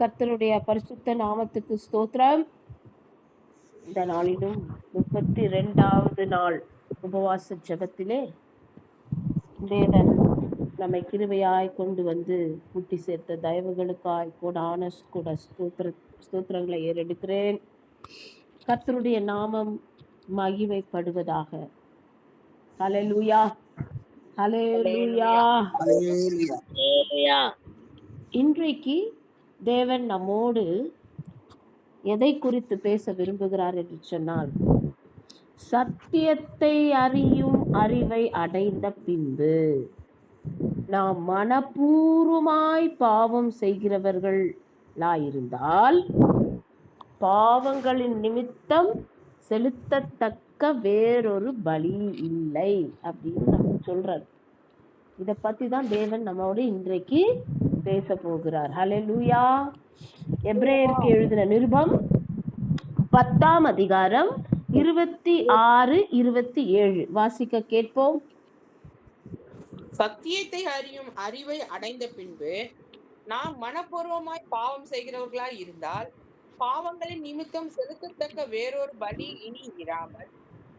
கர்த்தருடைய பரிசுத்த நாமத்துக்கு ஸ்தோத்திரம். இந்த நாளிலும் 32வது நாள் உபவாச ஜெபத்திலே தேவன் நம்மை கிருபையாய் கொண்டு வந்து கூட்டி சேர்த்த தயவுகளுக்காய் கோடான ஸ்தோத்திரங்களை ஏறெடுக்கிறேன். கர்த்தருடைய நாமம் மகிமைப்படுவதாக. ஹல்லேலூயா, ஹல்லேலூயா. இன்றைக்கு தேவன் நம்மோடு எதை குறித்து பேச விரும்புகிறார் என்று சொன்னால், சத்தியத்தை அறியும் அறிவை அடைந்த பின்பு நாம் மனப்பூர்வமாய் பாவம் செய்கிறவர்களாயிருந்தால் பாவங்களின் நிமித்தம் செலுத்தத்தக்க வேறொரு பலி இல்லை அப்படின்னு நம்ம சொல்றார். இதை பத்தி தான் தேவன் நம்மோடு இன்றைக்கு பேச போகிறார். ஹல்லேலூயா. எபிரேயருக்கு எழுதின நிருபம் 10ஆம் அதிகாரம் 26, 27 வாசிக்க கேட்போம். சத்தியத்தை அறியும் அறிவை அடைந்த பின்பு நாம் மனப்பூர்வமாய் பாவம் செய்கிறவர்களாய் இருந்தால் பாவங்களின் நிமித்தம் செலுத்தத்தக்க வேறொரு பலி இனி இராமல்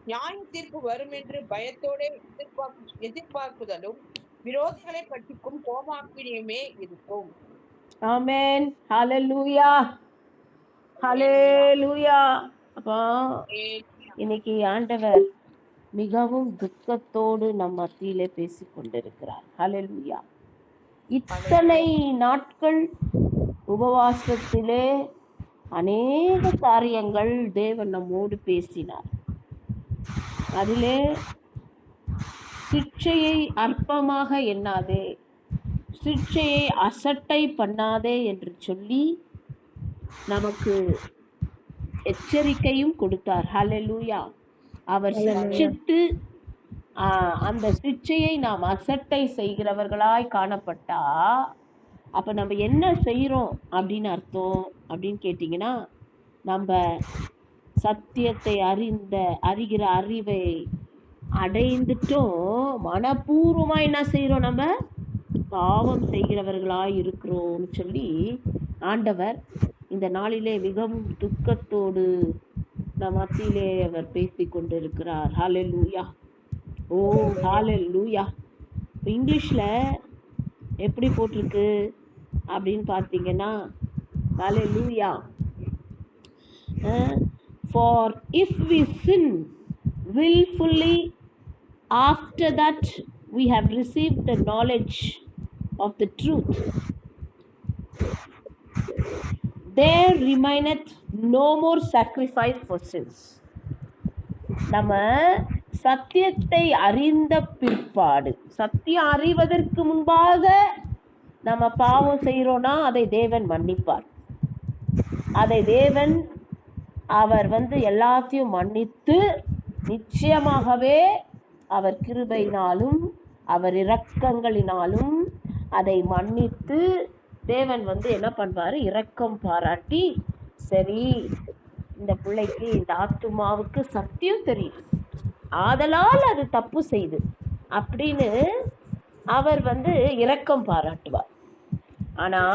நியாய தீர்ப்பு வரும் என்று பயத்தோட எதிர்பார்ப்புதலும் விரோதிகளை பற்றிக்கும் கோபாக்கினியுமே இருக்கும். ஆமென். ஹல்லேலூயா, ஹல்லேலூயா. அப்போ இன்னைக்கு ஆண்டவர் மிகவும் துக்கத்தோடு நம் மத்தியிலே பேசிக் கொண்டிருக்கிறார். ஹல்லேலூயா. இத்தனை நாட்கள் உபவாசத்திலே அநேக காரியங்கள் தேவன் நம்மோடு பேசினார். அதிலே சிக்ஷையை அற்பமாக எண்ணாதே, சிக்ஷையை அசட்டை பண்ணாதே என்று சொல்லி நமக்கு எச்சரிக்கையும் கொடுத்தார். ஹல்லேலூயா. அவர் சிக்ஷித்து அந்த சிக்ஷையை நாம் அசட்டை செய்கிறவர்களாய் காணப்பட்டா அப்ப நம்ம என்ன செய்யறோம் அப்படின்னு அர்த்தம் அப்படின்னு கேட்டீங்கன்னா, நம்ம சத்தியத்தை அறிகிற அறிவை அடைந்துட்டோம், மனப்பூர்வமா என்ன செய்யறோம், நம்ம பாவம் செய்கிறவர்களாய் இருக்கிறோம்னு சொல்லி ஆண்டவர் இந்த நாளிலே மிகவும் துக்கத்தோடு நம் மத்தியிலே அவர் பேசிக் கொண்டிருக்கிறார். ஹல்லேலூயா. ஓ ஹல்லேலூயா. இங்கிலீஷ்ல எப்படி போட்டிருக்கு அப்படின்னு பார்த்தீங்கன்னா, ஹல்லேலூயா. For if we sin willfully after that we have received the knowledge of the truth, there remaineth no more sacrifice for sins. நம்ம சத்தியத்தை அறிந்த பிற்பாடு, சத்தியம் அறிவதற்கு முன்பாக நம்ம பாவம் செய்கிறோம்னா அதை தேவன் மன்னிப்பார். அதை தேவன் அவர் எல்லாத்தையும் மன்னித்து நிச்சயமாகவே அவர் கிருபையினாலும் அவர் இரக்கங்களினாலும் அதை மன்னித்து தேவன் என்ன பண்ணுவாரு, இரக்கம் பாராட்டி, சரி இந்த பிள்ளைக்கு இந்த ஆத்துமாவுக்கு சத்தியம் தெரியும், ஆதலால் அது தப்பு செய்து அப்படின்னு அவர் இரக்கம் பாராட்டுவார். ஆனா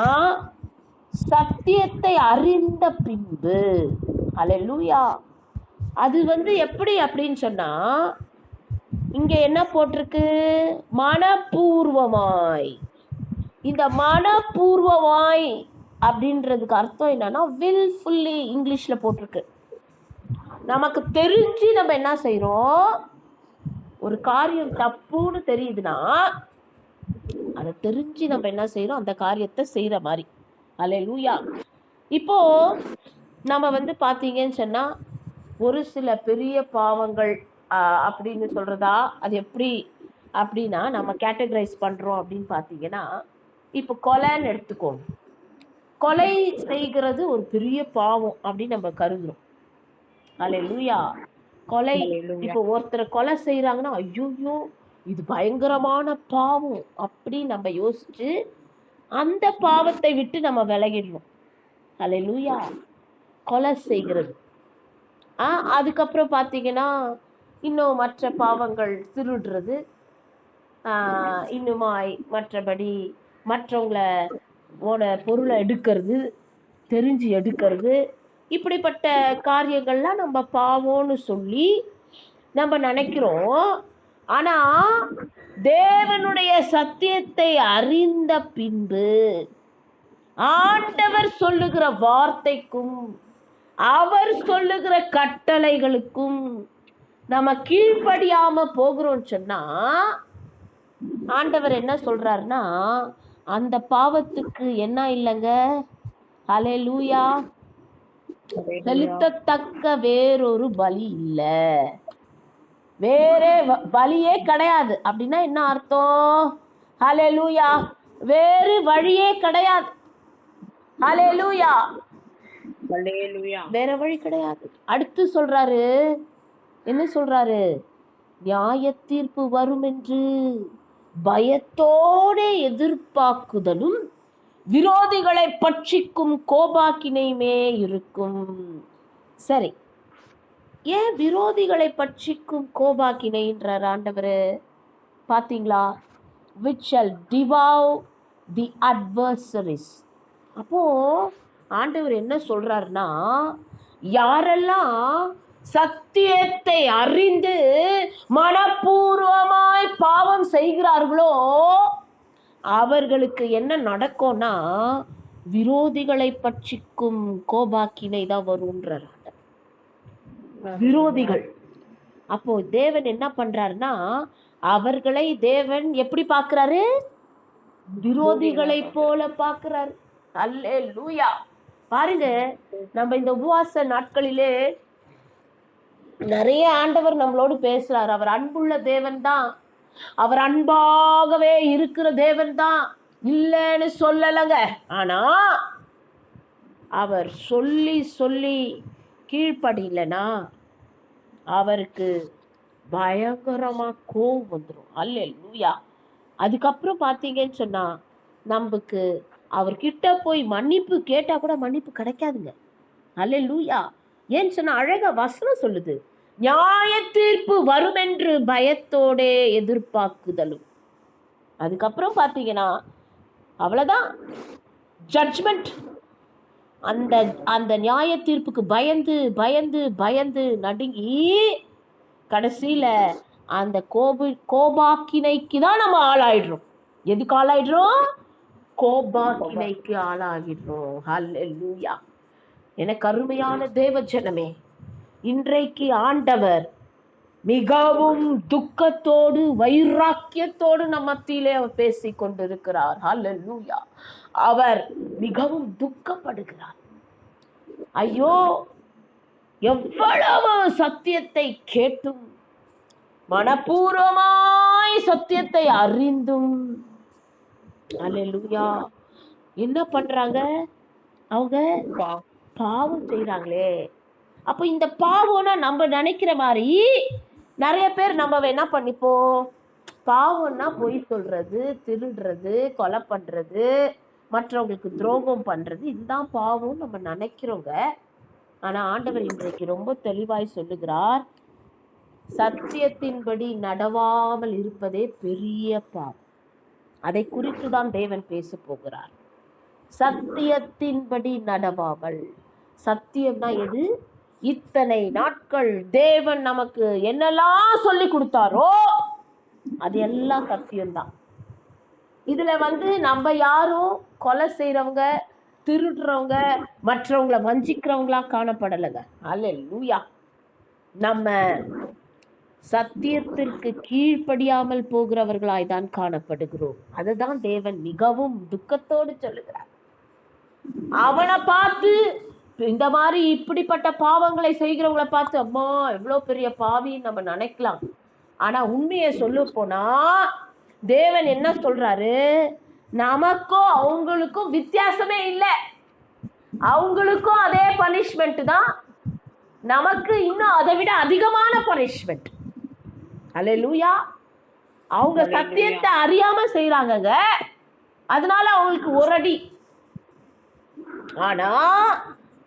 சத்தியத்தை அறிந்த பின்பு, ஹல்லேலூயா, அது எப்படி அப்படின்னு சொன்னா, இங்க என்ன போட்டிருக்கு, மனப்பூர்வமாய். இந்த மனப்பூர்வமாய் அப்படின்றதுக்கு அர்த்தம் என்னன்னா, வில்ஃபுல்லி இங்கிலீஷ்ல போட்டிருக்கு. நமக்கு தெரிஞ்சு நம்ம என்ன செய்யறோம், ஒரு காரியம் தப்புன்னு தெரியுதுன்னா அதை தெரிஞ்சு நம்ம என்ன செய்யறோம், அந்த காரியத்தை செய்யற மாதிரி. ஹல்லேலூயா. இப்போ நம்ம பாத்தீங்கன்னு சொன்னா, ஒரு சில பெரிய பாவங்கள் அப்படின்னு சொல்றதா, அது எப்படி அப்படின்னா நம்ம கேட்டகரைஸ் பண்றோம் அப்படின்னு பாத்தீங்கன்னா, இப்போ கொலைன்னு எடுத்துக்கோங்க. கொலை செய்கிறது ஒரு பெரிய பாவம் அப்படின்னு நம்ம கருதுறோம். ஹல்லேலூயா. கொலை, இப்போ ஒருத்தரை கொலை செய்யறாங்கன்னா, ஐயோ இது பயங்கரமான பாவம் அப்படி நம்ம யோசிச்சு அந்த பாவத்தை விட்டு நம்ம விலகிடுறோம். ஹல்லேலூயா. கொலை செய்கிறது. அதுக்கப்புறம் பார்த்தீங்கன்னா இன்னும் மற்ற பாவங்கள், திருடுறது, இன்னுமாய் மற்றபடி மற்றவங்கள பொருளை எடுக்கிறது, தெரிஞ்சு எடுக்கிறது, இப்படிப்பட்ட காரியங்கள்லாம் நம்ம பாவம்னு சொல்லி நம்ம நினைக்கிறோம். ஆனா தேவனுடைய சத்தியத்தை அறிந்த பின்பு ஆண்டவர் சொல்லுகிற வார்த்தைக்கும் அவர் சொல்லுகிற கட்டளைகளுக்கும் நம்ம கீழ்ப்படியாம போகிறோம்னு சொன்னா ஆண்டவர் என்ன சொல்றாருன்னா அந்த பாவத்துக்கு என்ன இல்லைங்க, ஹல்லேலூயா, செலுத்தத்தக்க வேறொரு பலி இல்ல, வேற பலியே கிடையாது. அப்படின்னா என்ன அர்த்தம்? ஹல்லேலூயா, வேறு வழியே கிடையாது. ஹல்லேலூயா, வேற வழி கிடையாது. அடுத்து சொல்றாரு, என்ன சொல்றாரு? நியாய தீர்ப்பு வரும் என்று பயத்தோட எதிர்பார்க்குதலும் விரோதிகளை பட்சிக்கும் கோபாக்கினையுமே இருக்கும். சரி, ஏன் விரோதிகளை பட்சிக்கும் கோபாக்கினைன்றார் ஆண்டவர்? பாத்தீங்களா? which shall devour the adversaries. அப்போ ஆண்டவர் என்ன சொல்றாருன்னா, யாரெல்லாம் சத்தியத்தை அறிந்து மனப்பூர்வமாய் பாவம் செய்கிறார்களோ அவர்களுக்கு என்ன நடக்கும்னா விரோதிகளை பட்சிக்கும் கோபாக்கினை தான் வரும்ன்றார். விரோதிகள். அப்போ தேவன் என்ன பண்றாருன்னா அவர்களை தேவன் எப்படி பார்க்கிறாரு? விரோதிகளை போல பார்க்கிறாரு. அல்லேலூயா. பாருங்க, நம்ம இந்த உபவாச நாட்களிலே நிறைய ஆண்டவர் நம்மளோடு பேசுறாரு. அவர் அன்புள்ள தேவன் தான், அவர் அன்பாகவே இருக்கிற தேவன் தான், இல்லைன்னு சொல்லலைங்க. ஆனா அவர் சொல்லி சொல்லி கீழ்ப்படியலனா அவருக்கு பயங்கரமா கோவம் வந்துடும். அல்லேலூயா. அதுக்கப்புறம் பார்த்தீங்கன்னு சொன்னா நமக்கு அவர்கிட்ட போய் மன்னிப்பு கேட்டா கூட மன்னிப்பு கிடைக்காதுங்க. அல்லேலூயா. ஏன்னு சொன்னா அழகா வசனம் சொல்லுது, நியாய தீர்ப்பு வரும் என்று பயத்தோட எதிர்பார்க்குதலும். அதுக்கப்புறம் பார்த்தீங்கன்னா அவ்வளவுதான், ஜட்ஜ்மெண்ட். அந்த அந்த நியாய தீர்ப்புக்கு பயந்து பயந்து பயந்து நடுங்கி கடைசியில அந்த கோபாக்கினைக்கு தான் நம்ம ஆளாயிடுறோம். எதுக்கு ஆளாயிடுறோம்? கோபாக்கினைக்கு ஆளாகிடுறோம். ஹல்லேலூயா. எனக்கு அருமையான தேவ ஜனமே, இன்றைக்கு ஆண்டவர் மிகவும் துக்கத்தோடு வைராக்கியத்தோடு நம் மத்தியிலே அவர் பேசிக் கொண்டிருக்கிறார். ஹல்லேலூயா. அவர் மிகவும் துக்கப்படுகிறார். ஐயோ, எவ்வளவு சத்தியத்தை கேட்டும் மனப்பூர்வமாய் சத்தியத்தை அறிந்தும் அல்லேலூயா என்ன பண்றாங்க? அவங்க பாவம் செய்யறாங்களே. அப்ப இந்த பாவம்னா நம்ம நினைக்கிற மாதிரி நிறைய பேர் நம்ம என்ன பண்ணிப்போம், பாவம்னா பொய் சொல்றது, திருடுறது, கொலை பண்றது, மற்றவங்களுக்கு துரோகம் பண்றது, இதுதான் பாவம் நம்ம நினைக்கிறோங்க. ஆனா ஆண்டவர் இன்றைக்கு ரொம்ப தெளிவாய் சொல்லுகிறார், சத்தியத்தின்படி நடவாமல் இருப்பதே பெரிய பாவம். அதை குறித்து தான் தேவன் பேச போகிறார். சத்தியத்தின்படி நடவாமல். சத்தியம்னா எது? இத்தனை நாட்கள் தேவன் நமக்கு என்னெல்லாம் சொல்லி கொடுத்தாரோ அது எல்லாம் சத்தியம்தான். இதுல நம்ம யாரும் கொலை செய்யறவங்க, திருடுறவங்க, மற்றவங்களை வஞ்சிக்கிறவங்களா காணப்படலைங்க. அல்லேலூயா. நம்ம சத்தியத்திற்கு கீழ்ப்படியாமல் போகிறவர்களாய் தான் காணப்படுகிறோம். அதுதான் தேவன் மிகவும் துக்கத்தோடு சொல்லுகிறார். அவனை பார்த்து, இந்த மாதிரி இப்படிப்பட்ட பாவங்களை செய்கிறவங்களை பார்த்து அம்மா எவ்வளவு பெரிய பாவின்னு நம்ம நினைக்கலாம். ஆனா உண்மையை சொல்ல போனா தேவன் என்ன சொல்றாரு, நமக்கும் அவங்களுக்கும் வித்தியாசமே இல்லை. அவங்களுக்கும் அதே பனிஷ்மெண்ட் தான், நமக்கு இன்னும் அதை விட அதிகமான பனிஷ்மெண்ட். அல்லேலூயா. அவங்க சத்தியத்தை அறியாம செய்யறாங்க, அதனால அவங்களுக்கு ஒரு அடி. ஆனா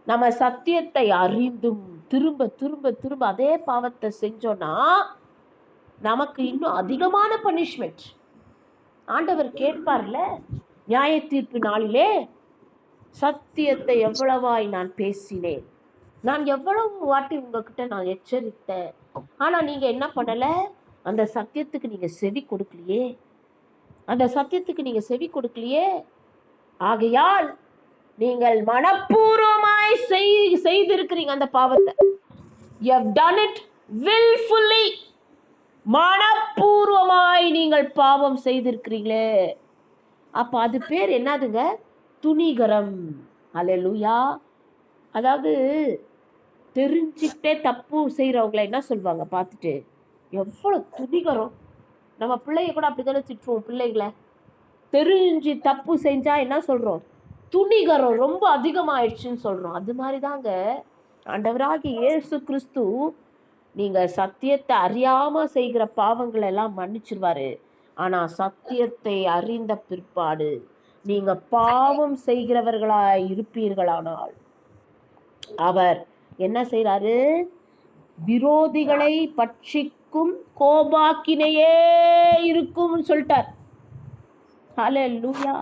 நம்ம சத்தியத்தை அறிந்தும் திரும்ப திரும்ப திரும்ப அதே பாவத்தை செஞ்சோம்னா நமக்கு இன்னும் அதிகமான பனிஷ்மெண்ட். ஆண்டவர் கேட்பார்ல நியாய தீர்ப்பு நாளிலே, சத்தியத்தை எவ்வளவாய் நான் பேசினேன், நான் எவ்வளவு வாட்டி உங்ககிட்ட நான் எச்சரித்தேன். ஆனா நீங்க என்ன பண்ணல? அந்த சத்தியத்துக்கு நீங்க செவி கொடுக்கலையே, அந்த சத்தியத்துக்கு நீங்க செவி கொடுக்கலையே. ஆகையால் நீங்கள் மனப்பூர்வமாய் செய்திருக்கிறீங்க அந்த பாவத்தை. You have done it willfully. மனப்பூர்வமாய் நீங்கள் பாவம் செய்திருக்கிறீங்களே. அப்ப அது பேர் என்னதுங்க? துணிகரம். அல்லேலூயா. அதாவது தெரிஞ்சுக்கிட்டே தப்பு செய்யறவங்களை என்ன சொல்லுவாங்க பார்த்துட்டு, எவ்வளவு துணிகரம். நம்ம பிள்ளைய கூட அப்படித்தானே திட்டுவோம். பிள்ளைகளை தெரிஞ்சு தப்பு செஞ்சா என்ன சொல்றோம்? துணிகரம் ரொம்ப அதிகமாயிடுச்சுன்னு சொல்றோம். அது மாதிரிதாங்க ஆண்டவராகிய இயேசு கிறிஸ்து நீங்க சத்தியத்தை அறியாம செய்கிற பாவங்களை எல்லாம் மன்னிச்சிருவாரு. ஆனா சத்தியத்தை அறிந்த பிற்பாடு நீங்க பாவம் செய்கிறவர்களாய் இருப்பீர்களானால் அவர் என்ன செய்யறாரு? விரோதிகளை பட்சிக்கும் கோபாக்கினையே இருக்கும்னு சொல்லிட்டார். ஹல்லேலூயா.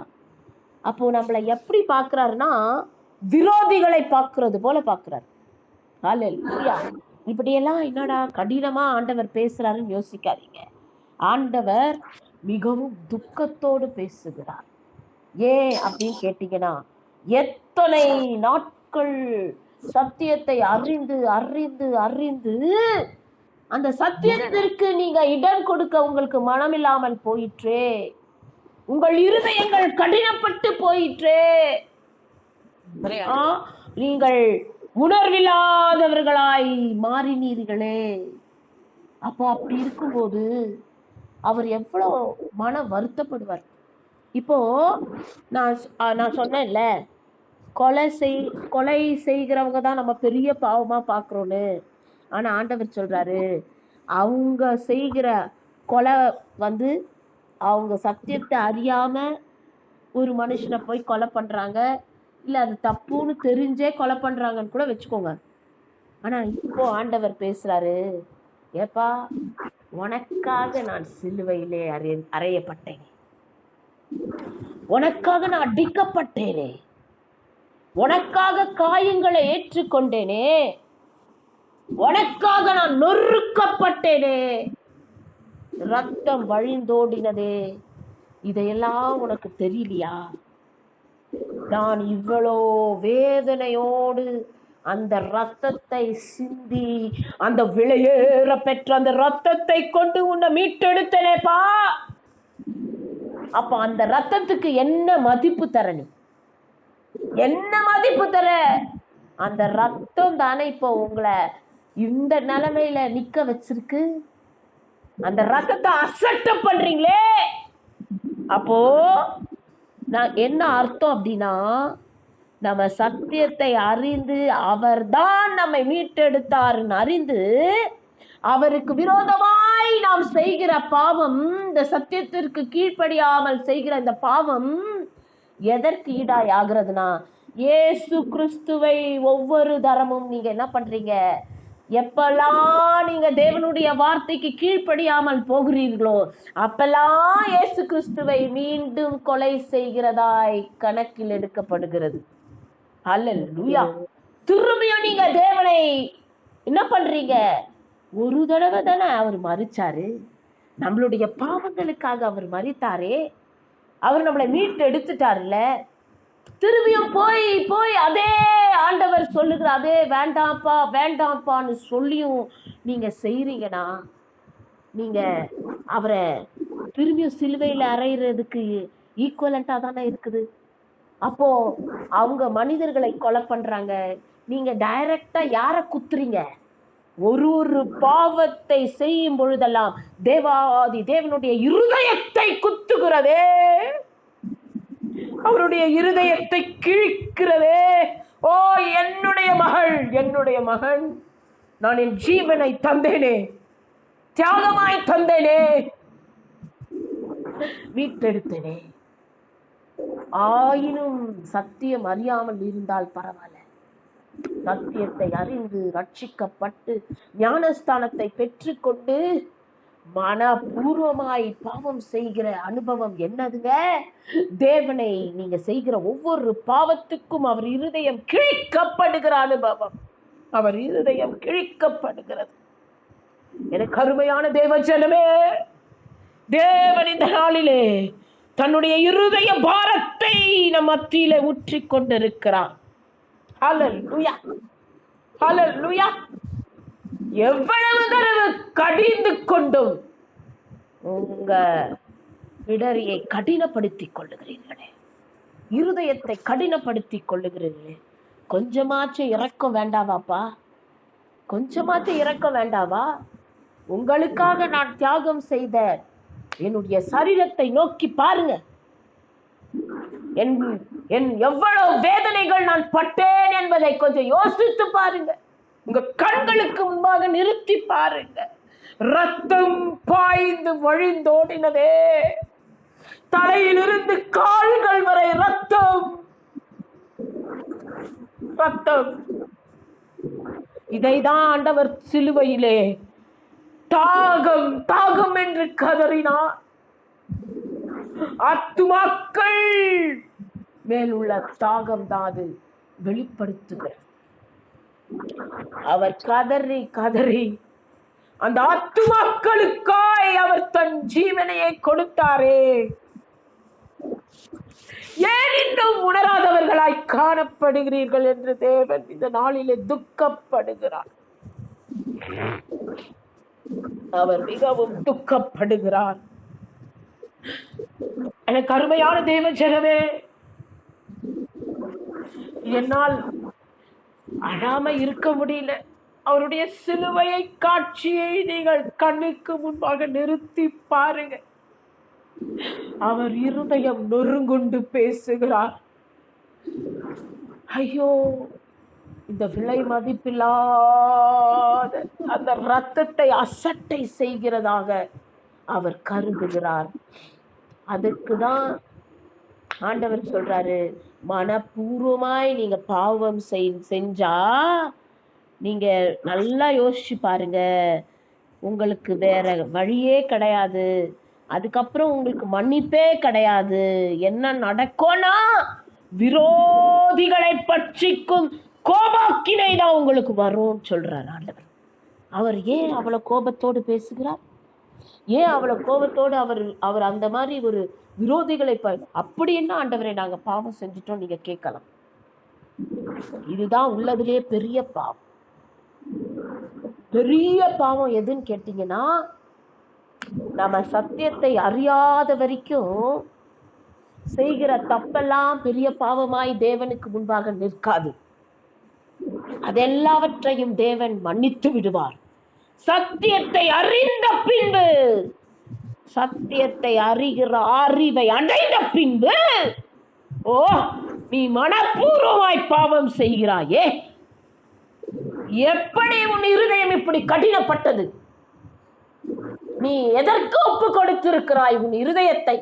அப்போ நம்மளை எப்படி பார்க்கிறாருன்னா, விரோதிகளை பார்க்கிறது போல பார்க்கிறார். ஹல்லேலூயா. இப்படியெல்லாம் என்னடா கடினமா ஆண்டவர் பேசுறாருன்னு யோசிக்காதீங்க. ஆண்டவர் மிகவும் துக்கத்தோடு பேசுகிறார். ஏன் அப்படின்னு கேட்டீங்கன்னா, எத்தனை நாட்கள் சத்தியத்தை அறிந்து அறிந்து அறிந்து அந்த சத்தியத்திற்கு நீங்க இடம் கொடுக்க உங்களுக்கு மனமில்லாமல் போயிற்றே, உங்கள் இருதயங்கள் கடினப்பட்டு போயிற்றே, நீங்கள் உணர்வில்லாதவர்களாய் மாறினீர்களே. அப்போ அப்படி இருக்கும்போது அவர் எவ்வளவு மன வருத்தப்படுவார். இப்போ நான் சொன்னேன்ல, கொலை செய்கிறவங்க தான் நம்ம பெரிய பாவமா பார்க்குறோன்னு. ஆனா ஆண்டவர் சொல்றாரு, அவங்க செய்கிற கொலை அவங்க சத்தியத்தை அறியாம ஒரு மனுஷனை போய் கொலை பண்றாங்க, இல்ல அது தப்புன்னு தெரிஞ்சே கொலை பண்றாங்கன்னு கூட வச்சுக்கோங்க. ஆனா இப்போ ஆண்டவர் பேசுறாரு, ஏப்பா உனக்காக நான் சிலுவையிலே அறையப்பட்டேனே, உனக்காக நான் அடிக்கப்பட்டேனே, உனக்காக காயங்களை ஏற்றுக்கொண்டேனே, உனக்காக நான் நொறுக்கப்பட்டேனே, ரத்தம் வழிந்தோடினதே, இதையெல்லாம் உனக்கு தெரியலையா? நான் இவ்வளோ வேதனையோடு அந்த ரத்தத்தை சிந்தி அந்த விலையேற பெற்ற அந்த ரத்தத்தை கொண்டு உன்னை மீட்டெடுத்தனேப்பா. அப்ப அந்த ரத்தத்துக்கு என்ன மதிப்பு தர? நீ என்ன மதிப்பு தர? அந்த ரத்தம் தானே இப்போ உங்களை இந்த நிலைமையில நிக்க வச்சிருக்கு. அந்த ரத்தத்தை அசட்டை பண்றீங்களே. அப்போ நான் என்ன அர்த்தம் அப்படின்னா, நம்ம சத்தியத்தை அறிந்து அவர்தான் நம்மை மீட்டெடுத்தாருன்னு அறிந்து அவருக்கு விரோதமாய் நாம் செய்கிற பாவம், இந்த சத்தியத்திற்கு கீழ்ப்படியாமல் செய்கிற இந்த பாவம் எதற்கு ஈடாய் ஆகுறதுனா, இயேசு கிறிஸ்துவை ஒவ்வொரு தரமும் நீங்க என்ன பண்றீங்க? எப்பெல்லாம் நீங்க தேவனுடைய வார்த்தைக்கு கீழ்ப்படியாமல் போகிறீர்களோ அப்பெல்லாம் இயேசு கிறிஸ்துவை மீண்டும் கொலை செய்கிறதாய் கணக்கில் எடுக்கப்படுகிறது. அல்லேலூயா. திரும்பியும் நீங்க தேவனை என்ன பண்றீங்க? ஒரு தடவை தானே அவர் மரிச்சாரு, நம்மளுடைய பாவங்களுக்காக அவர் மரித்தாரே, அவர் நம்மளை மீட்டு எடுத்துட்டாருல்ல. திரும்பியும் போய் போய் அதே ஆண்டவர் சொல்லுகிற அதே வேண்டாம்ப்பா வேண்டாம்ப்பான்னு சொல்லியும் நீங்க செய்றீங்கன்னா, நீங்க அவரை திரும்பியும் சிலுவையில அறையிறதுக்கு ஈக்குவலண்டா தானே இருக்குது. அப்போ அவங்க மனிதர்களை கொலை பண்றாங்க, நீங்க டைரக்டா யார குத்துறீங்க? ஒரு பாவத்தை செய்யும் பொழுதெல்லாம் தேவாதி தேவனுடைய இருதயத்தை குத்துகிறதே, அவருடைய இருதயத்தை கிழிக்கிறதே. ஓ என்னுடைய மகள், என்னுடைய மகன், நான் என் ஜீவனை தந்தேனே, தியாகமாய் தந்தேனே, மீட்டெடுத்தேனே. ஆயினும் சத்தியம் அறியாமல் இருந்தால் பரவாயில்ல, சத்தியத்தை அறிந்து ரட்சிக்கப்பட்டு ஞானஸ்தானத்தை பெற்றுக்கொண்டு மனப்பூர்வமாய் பாவம் செய்கிற அனுபவம் என்னதுங்க? தேவனை நீங்க செய்கிற ஒவ்வொரு பாவத்துக்கும் அவர் இருதயம் கிழிக்கப்படுகிற அனுபவம். அவர் இருதயம் கிழிக்கப்படுகிறது. எனக்கு அருமையான தேவஜனமே, தேவன் இந்த நாளிலே தன்னுடைய இருதய பாரத்தை நம் மத்தியிலே ஊற்றி கொண்டிருக்கிறார். ஹல்லேலூயா, ஹல்லேலூயா. எவ்வளவு தடவை கடிந்து கொண்டும் உங்க இடரியை கடினப்படுத்திக் கொள்ளுகிறீர்களே, இருதயத்தை கடினப்படுத்திக் கொள்ளுகிறீர்களே, கொஞ்சமாச்சும் இரக்கம் வேண்டாவாப்பா? கொஞ்சமாச்சும் இரக்கம் வேண்டாவா? உங்களுக்காக நான் தியாகம் செய்த என்னுடைய சரீரத்தை நோக்கி பாருங்க. என் எவ்வளவு வேதனைகள் நான் பட்டேன் என்பதை கொஞ்சம் யோசித்து பாருங்க. உங்க கண்களுக்கு முன்பாக நிறுத்தி பாருங்க. ரத்தம் பாய்ந்து வழிந்தோடினதே, தலையிலிருந்து கால்கள் வரை ரத்தம், ரத்தம். இதைதான் ஆண்டவர் சிலுவையிலே தாகம் தாகம் என்று கதறினார். ஆத்துமாக்கள் மேலுள்ள தாகம் தான் அது வெளிப்படுத்துகிறார். அவர் கதறி கதறி அந்த ஆத்துமாக்களுக்காய் அவர் தன் ஜீவனையை கொடுத்தாரே. ஏன் இன்னும் உணராதவர்களாய் காணப்படுகிறீர்கள் என்று தேவன் இந்த நாளிலே துக்கப்படுகிறார். அவர் மிகவும் துக்கப்படுகிறார். எனக்கு அருமையான தேவ ஜனமே, என்னால் அழாம இருக்க முடியல. அவருடைய சிலுவையை காட்சியை நீங்கள் கண்ணுக்கு முன்பாக நிறுத்தி பாருங்க. அவர் இருதயம் நொறுங்குண்டு பேசுகிறார். ஐயோ, இந்த விலை மதிப்பில்லாத அந்த ரத்தத்தை அசட்டை செய்கிறதாக அவர் கருதுகிறார். அதுக்குதான் ஆண்டவர் சொல்றாரு, மனப்பூர்வமாய் நீங்க பாவம் செஞ்சா நீங்க நல்லா யோசிச்சு பாருங்க, உங்களுக்கு வேற வழியே கிடையாது. அதுக்கப்புறம் உங்களுக்கு மன்னிப்பே கிடையாது. என்ன நடக்கும்னா, விரோதிகளை பட்சிக்கும் கோபாக்கினை தான் உங்களுக்கு வரும் சொல்றார் ஆண்டவர். அவர் ஏன் அவ்வளவு கோபத்தோடு பேசுகிறார்? ஏன் அவ்வளவு கோபத்தோடு அவர் அந்த மாதிரி ஒரு விரோதிகளை அப்படி என்ன ஆண்டவரை நாங்க பாவம் செஞ்சிட்டோம் நீங்க கேட்கலாம். இதுதான் உள்ளதிலே பெரிய பாவம். பெரிய பாவம் எதுன்னு கேட்டீங்கன்னா, நம்ம சத்தியத்தை அறியாத வரைக்கும் செய்கிற தப்பெல்லாம் பெரிய பாவமாய் தேவனுக்கு முன்பாக நிற்காது. அதெல்லாவற்றையும் தேவன் மன்னித்து விடுவார். சத்தியத்தை அறிந்த பின்பு, சத்தியத்தை அறிகிற அறிவை அடைந்த பின்பு, ஓ நீ மனப்பூர்வமாய் பாவம் செய்கிறாயே, எப்படி உன் இருதயம் இப்படி கடினப்பட்டது? நீ எதற்கு ஒப்பு கொடுத்திருக்கிறாய் உன் இருதயத்தை?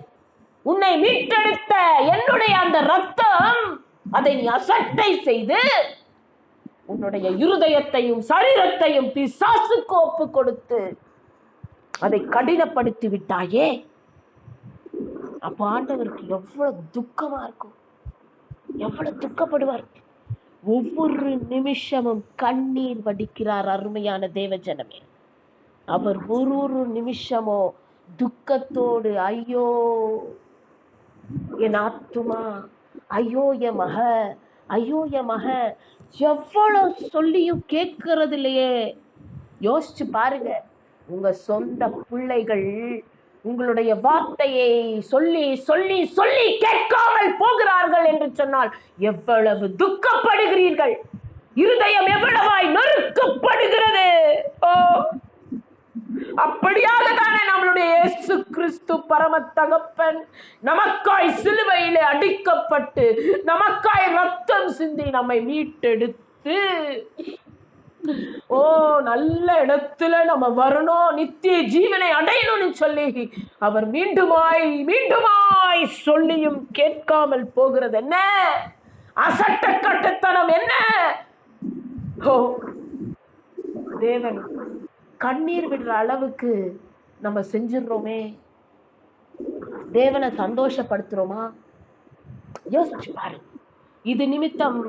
உன்னை மீட்டெடுத்த என்னுடைய அந்த ரத்தம், அதை நீ அசட்டை செய்து உன்னுடைய இருதயத்தையும் சரீரத்தையும் பிசாசுக்கு ஒப்பு கொடுத்து அதை கடினப்படுத்தி விட்டாயே. அப்ப ஆண்டவருக்கு எவ்வளவு துக்கமா இருக்கும், எவ்வளவு துக்கப்படுவார். ஒவ்வொரு நிமிஷமும் கண்ணீர் வடிக்கிறார் அருமையான தேவஜனமே. அவர் ஒரு நிமிஷமோ துக்கத்தோடு, ஐயோ என் ஆத்துமா, ஐயோ என் மக, ஐயோ என் மக, எவ்வளவு சொல்லியும் கேட்கறது இல்லையே. யோசிச்சு பாருங்க, உங்க சொந்த பிள்ளைகள் உங்களுடைய வார்த்தையை சொல்லி சொல்லி சொல்லி கேட்காமல் போகிறார்கள் என்று சொன்னால் எவ்வளவு துக்கப்படுகிறீர்கள், இருதயம் எவ்வளவாய் நொறுக்கப்படுகிறது. ஓ, அப்படியாக தானே நம்மளுடைய இயேசு கிறிஸ்து பரம தகப்பன் நமக்காய் சிலுவையிலே அடிக்கப்பட்டு நமக்காய் ரத்தம் சிந்தி நம்மை மீட்டெடுத்து, ஓ நல்ல இடத்துல நம்ம வரணும், நித்திய ஜீவனை அடையணும்னு சொல்லி அவர் மீண்டுமாய் மீண்டுமாய் சொல்லியும் கேட்காமல் போகிறது என்ன? அசட்ட கட்டத்தனம் என்ன? ஓ, தேவன் கண்ணீர் விடுற அளவுக்கு நம்ம செஞ்சிடுறோமே, தேவனை சந்தோஷப்படுத்துறோமா? யோசிச்சு பாரு. இது நிமித்தம்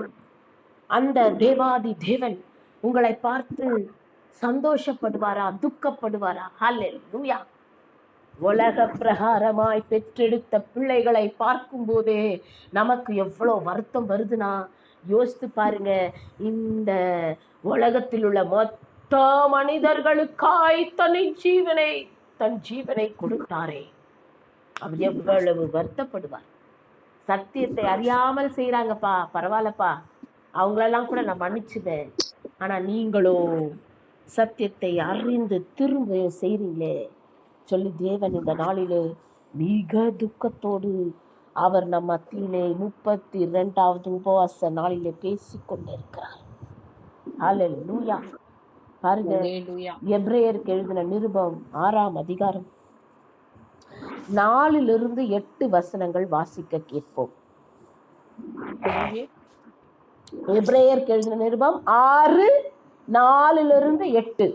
அந்த தேவாதி தேவன் உங்களை பார்த்து சந்தோஷப்படுவாரா, துக்கப்படுவாரா? ஹல்லேலூயா. உலக பிரகாரமாய் பெற்றெடுத்த பிள்ளைகளை பார்க்கும் போதே நமக்கு எவ்வளவு வருத்தம் வருதுன்னா யோசித்து பாருங்க. இந்த உலகத்தில் உள்ள மொத்த மனிதர்களுக்காய் தன் ஜீவனை கொடுத்தாரே, அவர் எவ்வளவு வருத்தப்படுவார். சத்தியத்தை அறியாமல் செய்யறாங்கப்பா, பரவாயில்லப்பா, அவங்களெல்லாம் கூட நான் மன்னிச்சுவேன். ஆனா நீங்களோ சத்தியத்தை அறிந்து திரும்ப செய்றீங்களே சொல்லி தேவன் இந்த நாளிலே மிக துக்கத்தோடு அவர் நம் மத்தியிலே 32வது உபவாச நாளிலே பேசிக் கொண்டிருக்கிறார். ஹல்லேலூயா. பாருங்க, எபிரேயருக்கு எழுதின நிருபம் 6ஆம் அதிகாரம் 4-8 வசனங்கள் வாசிக்க கேட்போம். எபிரேயருக்கு எழுதின நிருபம் 6:4-8.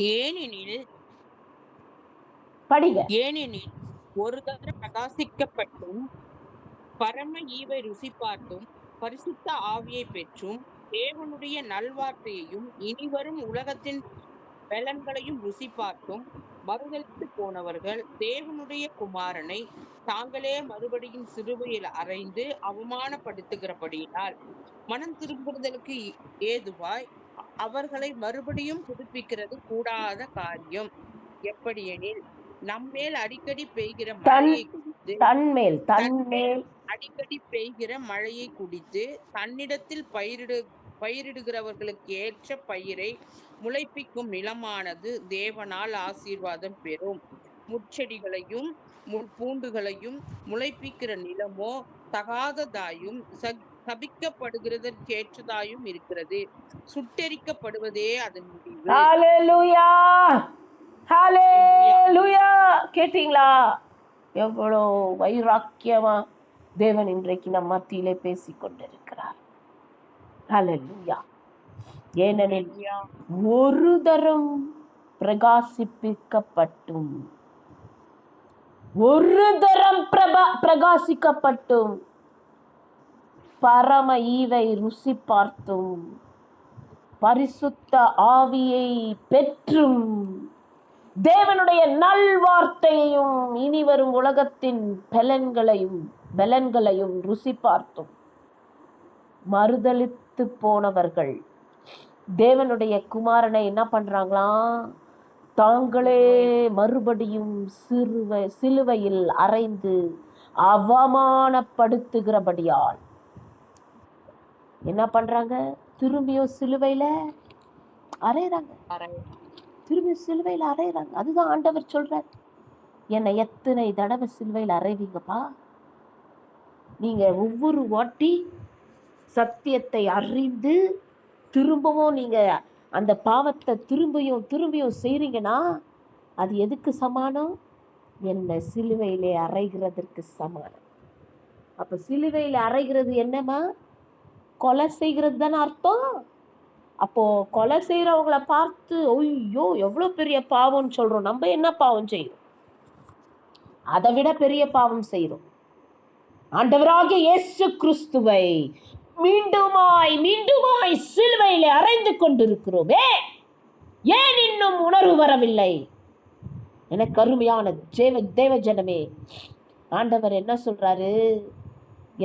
ஏனெனில் ஒரு தடவை பிரகாசிக்கப்பட்டும் பரம ஈவை ருசி பார்த்தும் பரிசுத்த ஆவியை பெற்றும் தேவனுடைய நல்வார்த்தையையும் இனிவரும் உலகத்தின் பலன்களையும் ருசி பார்த்தும் மறுதலித்து போனவர்கள் தேவனுடைய குமாரனை தாங்களே மறுபடியும் சிலுவையில் அறைந்து அவமானப்படுத்துகிறபடியினால் மனம் திரும்புதலுக்கு ஏதுவாய் அவர்களை மறுபடியும் புதுப்பிக்கிறது கூடாத காரியம். எப்படியெனில் நம்மேல் அடிக்கடி பெய்கிற மழையை குடித்து தன்னிடத்தில் பயிரிடுகிறவர்களுக்கு ஏற்ற பயிரை முளைப்பிக்கும் நிலமானது தேவனால் ஆசீர்வாதம் பெறும். முட்செடிகளையும் பூண்டுகளையும் முளைப்பிக்கிற நிலமோ தகாததாயும் சபிக்கப்படுகிறதற்கேற்றதாயும் இருக்கிறது. சுட்டெரிக்கப்படுவதே அதன் முடிவு. ஹல்லேலூயா, ஹல்லேலூயா. கேட்டீங்களா? எவ்வளோ வைராக்கியமா தேவன் இன்றைக்கு நம் மத்தியிலே பேசிக் கொண்டிருக்கிறார். ஹல்லேலூயா. ஏனெனில் ஒரு தரம் பிரகாசிக்கப்பட்டும் பரம ஈவை ருசி பார்த்தும் பரிசுத்த ஆவியை பெற்றும் தேவனுடைய நல்வார்த்தையையும் இனி வரும் உலகத்தின் பலன்களையும் ருசி பார்த்தும் மறுதலித்து போனவர்கள் தேவனுடைய குமாரனை என்ன பண்றாங்களாம்? தாங்களே மறுபடியும் சிலுவையில் அறைந்து அவமானப்படுத்துகிறபடியால் என்ன பண்றாங்க? திரும்பியும் சிலுவையில அறையிறாங்க. அதுதான் ஆண்டவர் சொல்றார், என்னை எத்தனை தடவை சிலுவையில் அறைவீங்கப்பா? நீங்க ஒவ்வொரு வாட்டி சத்தியத்தை அறிந்து திரும்பவும் நீங்க அந்த பாவத்தை திரும்பியும் செய்றீங்கன்னா அது எதுக்கு சமானம்? என்னை சிலுவையிலே அறைகிறதற்கு சமானம். அப்ப சிலுவையில அறைகிறது என்னமா? கொலை செய்கிறது தானே அர்த்தம். அப்போ கொலை செய்யறவங்களை பார்த்து ஐயோ எவ்வளவு பெரிய பாவம்னு சொல்றோம். நம்ம என்ன பாவம் செய்யறோம்? அதை விட பெரிய பாவம் செய்யறோம். ஆண்டவராகிய இயேசு கிறிஸ்துவை மீண்டுமாய் சிலுவையிலே அறைந்து கொண்டிருக்கிறோமே. ஏன் இன்னும் உணர்வு வரவில்லை? எனக்கு அருமையான தேவ ஜனமே, ஆண்டவர் என்ன சொல்றாரு?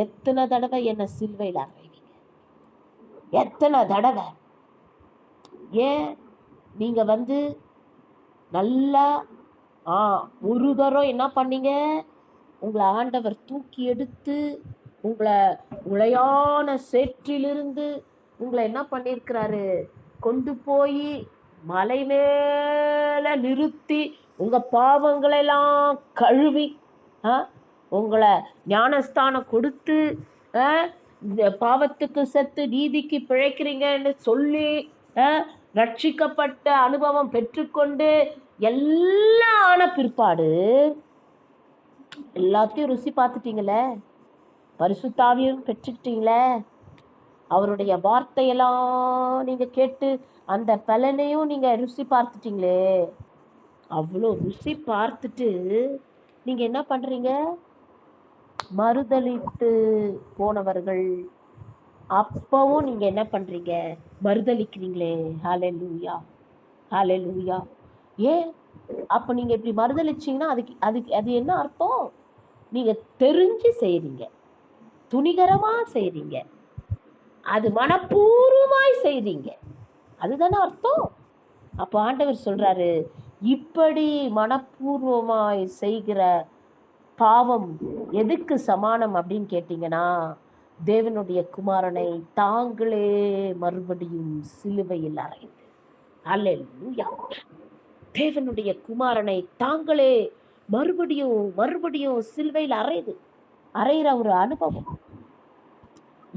எத்தனை தடவை என்ன சிலுவையில் அறைவீங்க? எத்தனை தடவை? ஏன் நீங்க நல்லா ஒரு தரம் என்ன பண்ணீங்க? உங்களை ஆண்டவர் தூக்கி எடுத்து உங்களை உளையான சேற்றிலிருந்து உங்களை என்ன பண்ணியிருக்கிறாரு? கொண்டு போய் மலை மேல நிறுத்தி உங்க பாவங்களெல்லாம் கழுவி உங்களை ஞானஸ்தானம் கொடுத்து பாவத்துக்கு செத்து நீதிக்கு பிழைக்கிறீங்கன்னு சொல்லி ரட்சிக்கப்பட்ட அனுபவம் பெற்றுக்கொண்டு எல்லாம் ஆன பிற்பாடு எல்லாத்தையும் ருசி பார்த்துட்டீங்களே, பரிசுத்த ஆவியும் பெற்றுக்கிட்டீங்களே, அவருடைய வார்த்தையெல்லாம் நீங்க கேட்டு அந்த பலனையும் நீங்க ருசி பார்த்துட்டீங்களே. அவ்வளோ ருசி பார்த்துட்டு நீங்க என்ன பண்றீங்க? மறுதலித்து போனவர்கள் அப்பவும் நீங்க என்ன பண்றீங்க? மறுதலிக்கிறீங்களே. ஹalleluya, ஹalleluya. ஏன் அப்ப நீங்க இப்படி மறுதலிச்சீங்கன்னா அதுக்கு அதுக்கு அது என்ன அர்த்தம்? நீங்க தெரிஞ்சு செய்றீங்க, துணிகரமா செய்றீங்க, அது மனப்பூர்வமாய் செய்றீங்க, அதுதானே அர்த்தம். அப்ப ஆண்டவர் சொல்றாரு, இப்படி மனப்பூர்வமாய் செய்கிற பாவம் எதுக்கு சமானம் அப்படின்னு கேட்டீங்கன்னா, தேவனுடைய குமாரனை தாங்களே மறுபடியும் சிலுவையில் அறைந்து. அல்லேலூயா. தேவனுடைய குமாரனை தாங்களே மறுபடியும் மறுபடியும் சிலுவையில் அறையிற ஒரு அனுபவம்.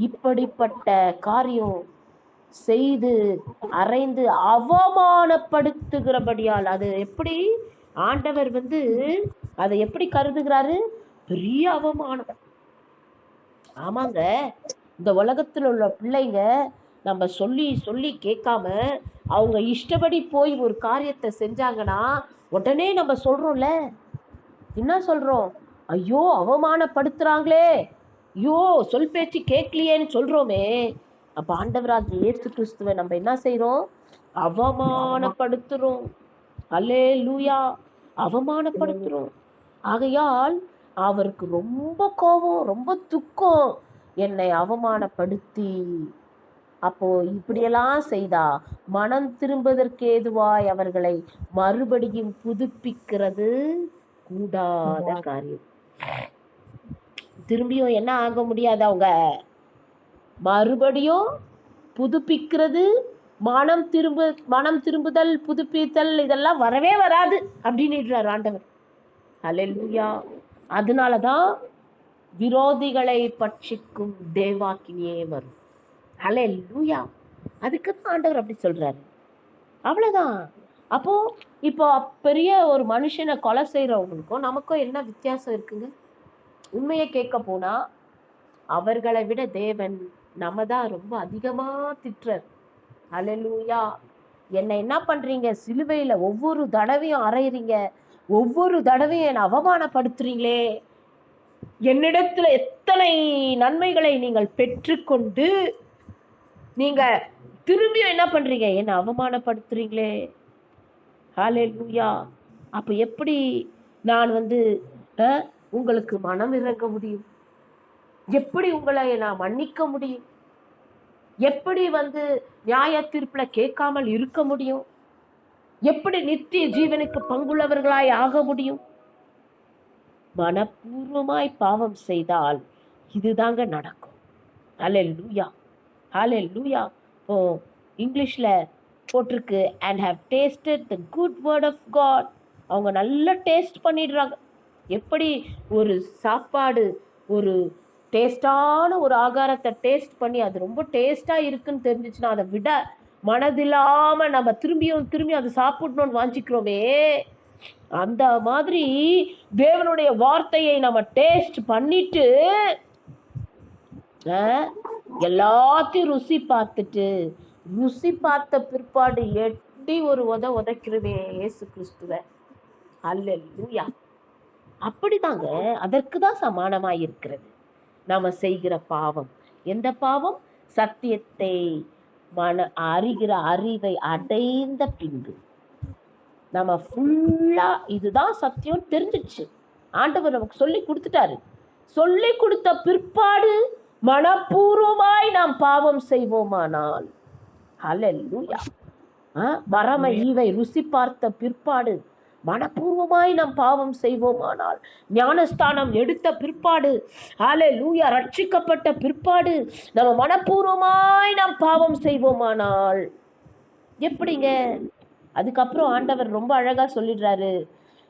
இப்படிப்பட்ட காரியம் செய்து அறைந்து அவமானப்படுத்துகிறபடியால் அது எப்படி ஆண்டவர் அதை எப்படி கருதுகிறாரு? பெரிய அவமானம். ஆமாங்க, இந்த உலகத்துல உள்ள பிள்ளைங்க நம்ம சொல்லி சொல்லி கேட்காம அவங்க இஷ்டப்படி போய் ஒரு காரியத்தை செஞ்சாங்கன்னா உடனே நம்ம சொல்றோம்ல, என்ன சொல்றோம்? ஐயோ அவமானப்படுத்துறாங்களே, ஐயோ சொல் பேச்சு கேட்கலையேன்னு சொல்றோமே. அப்ப ஆண்டவராகிய இயேசு கிறிஸ்துவை நம்ம என்ன செய்றோம்? அவமானப்படுத்துறோம். அல்லேலூயா, அவமானப்படுத்துறோம். ஆகையால் அவருக்கு ரொம்ப கோபம், ரொம்ப துக்கம். என்னை அவமானப்படுத்தி அப்போ இப்படியெல்லாம் செய்தா மனம் திரும்புவதற்கு ஏதுவாய் அவர்களை மறுபடியும் புதுப்பிக்கிறது கூடாத காரியம். திரும்பியும் என்ன ஆக முடியாது, அவங்க மறுபடியும் புதுப்பிக்கிறது, மனம் திரும்புதல், புதுப்பித்தல் இதெல்லாம் வரவே வராது அப்படின்னுறார் ஆண்டவர். அல்லேலூயா. அதனாலதான் விரோதிகளை பட்சிக்கும் தேவாக்கினியே வரும். அல்லேலூயா. அதுக்கு தான் ஆண்டவர் அப்படி சொல்றாரு. அவ்வளவுதான். அப்போ இப்போ பெரிய ஒரு மனுஷனை கொலை செய்யறவங்களுக்கும் நமக்கும் என்ன வித்தியாசம் இருக்குங்க? உண்மையை கேட்க போனா அவர்களை விட தேவன் நம்ம தான் ரொம்ப அதிகமா திட்டுறார். அல்லேலூயா. என்னை என்ன பண்றீங்க? சிலுவையில ஒவ்வொரு தடவையும் அறையிறீங்க, ஒவ்வொரு தடவையும் என்னை அவமானப்படுத்துறீங்களே. என்னிடத்துல எத்தனை நன்மைகளை நீங்கள் பெற்றுக்கொண்டு நீங்க திரும்பியும் என்ன பண்றீங்க? என்னை அவமானப்படுத்துறீங்களே. ஹல்லேலூயா. அப்ப எப்படி நான் உங்களுக்கு மனம் இறங்க முடியும்? எப்படி உங்களை நான் மன்னிக்க முடியும்? எப்படி நியாய தீர்ப்புல கேட்காமல் இருக்க முடியும்? எப்படி நித்திய ஜீவனுக்கு பங்குள்ளவர்களாய் ஆக முடியும்? மனப்பூர்வமாய் பாவம் செய்தால் இதுதாங்க நடக்கும். ஹல்லேலூயா, ஹல்லேலூயா. ஓ, இங்கிலீஷ்ல போட்டிருக்கு, and have tasted the good word of God. அவங்க நல்லா டேஸ்ட் பண்ணிடுறாங்க. எப்படி ஒரு சாப்பாடு, ஒரு டேஸ்டான ஒரு ஆகாரத்தை டேஸ்ட் பண்ணி அது ரொம்ப டேஸ்டா இருக்குன்னு தெரிஞ்சிச்சுன்னா அதை விட மனதில்லாம நம்ம திரும்பி அதை சாப்பிடணும்னு வாஞ்சிக்கிறோமே, அந்த மாதிரி தேவனுடைய வார்த்தையை நம்ம டேஸ்ட் பண்ணிட்டு எல்லாத்தையும் ருசி பார்த்த பிற்பாடு எட்டி ஒரு உதைக்கிறவே இயேசு கிறிஸ்துவ. அல்லேலூயா. அப்படிதாங்க, அதற்கு தான் சமானமாய் இருக்கிறது நாம செய்கிற பாவம். எந்த பாவம்? சத்தியத்தை அறிகிற அறிவை அடைந்த பின்பு நம்ம ஃபுல்லா இதுதான் சத்தியம் தெரிஞ்சிச்சு, ஆண்டவர் நமக்கு சொல்லி கொடுத்துட்டாரு. சொல்லி கொடுத்த பிற்பாடு மனப்பூர்வமாய் நாம் பாவம் செய்வோமானால், ஹல்லேலூயா, மரம ஈவை ருசி பார்த்த பிற்பாடு மனப்பூர்வமாய் நாம் பாவம் செய்வோமானால், ஞானஸ்தானம் எடுத்த பிற்பாடு, ஹல்லேலூயா, ரட்சிக்கப்பட்ட பிற்பாடு நம்ம மனப்பூர்வமாய் நாம் பாவம் செய்வோமானால் எப்படிங்க? அதுக்கப்புறம் ஆண்டவர் ரொம்ப அழகா சொல்லிடுறாரு,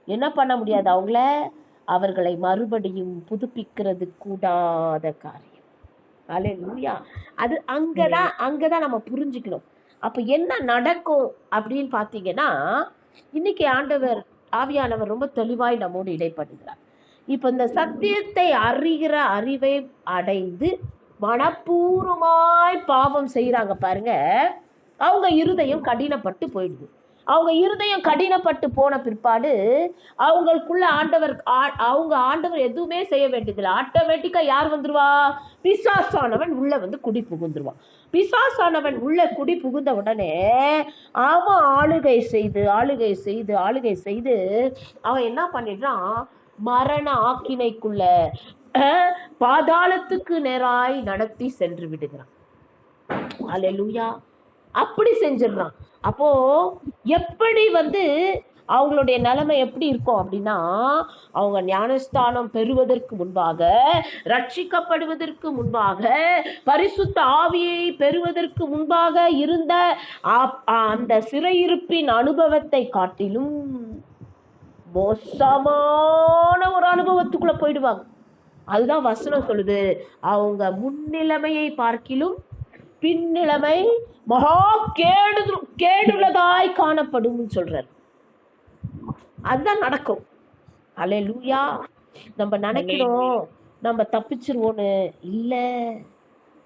என்ன பண்ண முடியாது அவர்களை மறுபடியும் புதுப்பிக்கிறது கூடாத காரியம். அல்லேலூயா. அது அங்கதான் நம்ம புரிஞ்சுக்கணும். அப்ப என்ன நடக்கும் அப்படின்னு பாத்தீங்கன்னா, இன்னைக்கு ஆவியானவர் ரொம்ப தெளிவாய் நம்மோடு இடைப்படுகிறார். இப்ப இந்த சத்தியத்தை அறிகிற அறிவை அடைந்து மனப்பூர்வமாய் பாவம் செய்யறாங்க பாருங்க, அவங்க இருதயம் கடினப்பட்டு போயிடுது. அவங்க இருதயம் கடினப்பட்டு போன பிற்பாடு அவங்களுக்குள்ள ஆண்டவர் எதுவுமே செய்ய வேண்டியதில்லை. ஆட்டோமேட்டிக்கா யார் வந்துருவா? பிசாசானவன் உள்ள வந்து குடி புகுந்துருவான். பிசாசானவன் உள்ள குடி புகுந்த உடனே அவன் ஆளுகை செய்து அவன் என்ன பண்ணிடுறான்? மரண ஆக்கினைக்குள்ள பாதாளத்துக்கு நேராய் நடத்தி சென்று விடுகிறான். அல்லேலூயா. அப்படி செஞ்சிடறான். அப்போ எப்படி வந்து அவங்களுடைய நிலைமை எப்படி இருக்கும் அப்படின்னா, அவங்க ஞானஸ்தானம் பெறுவதற்கு முன்பாக, ரட்சிக்கப்படுவதற்கு முன்பாக, பரிசுத்த ஆவியை பெறுவதற்கு முன்பாக இருந்த அந்த சிறையிருப்பின் அனுபவத்தை காட்டிலும் மோசமான ஒரு அனுபவத்துக்குள்ள போயிடுவாங்க. அதுதான் வசனம் சொல்லுது, அவங்க முன்னிலைமையை பார்க்கிலும் பின்னிலைமை மகா கேடுள்ளதாய் காணப்படும் சொல்றார். அதுதான் நடக்கும். அல்லேலூயா. நம்ம நினைக்கிறோம் நம்ம தப்பிச்சிருவோன்னு. இல்ல,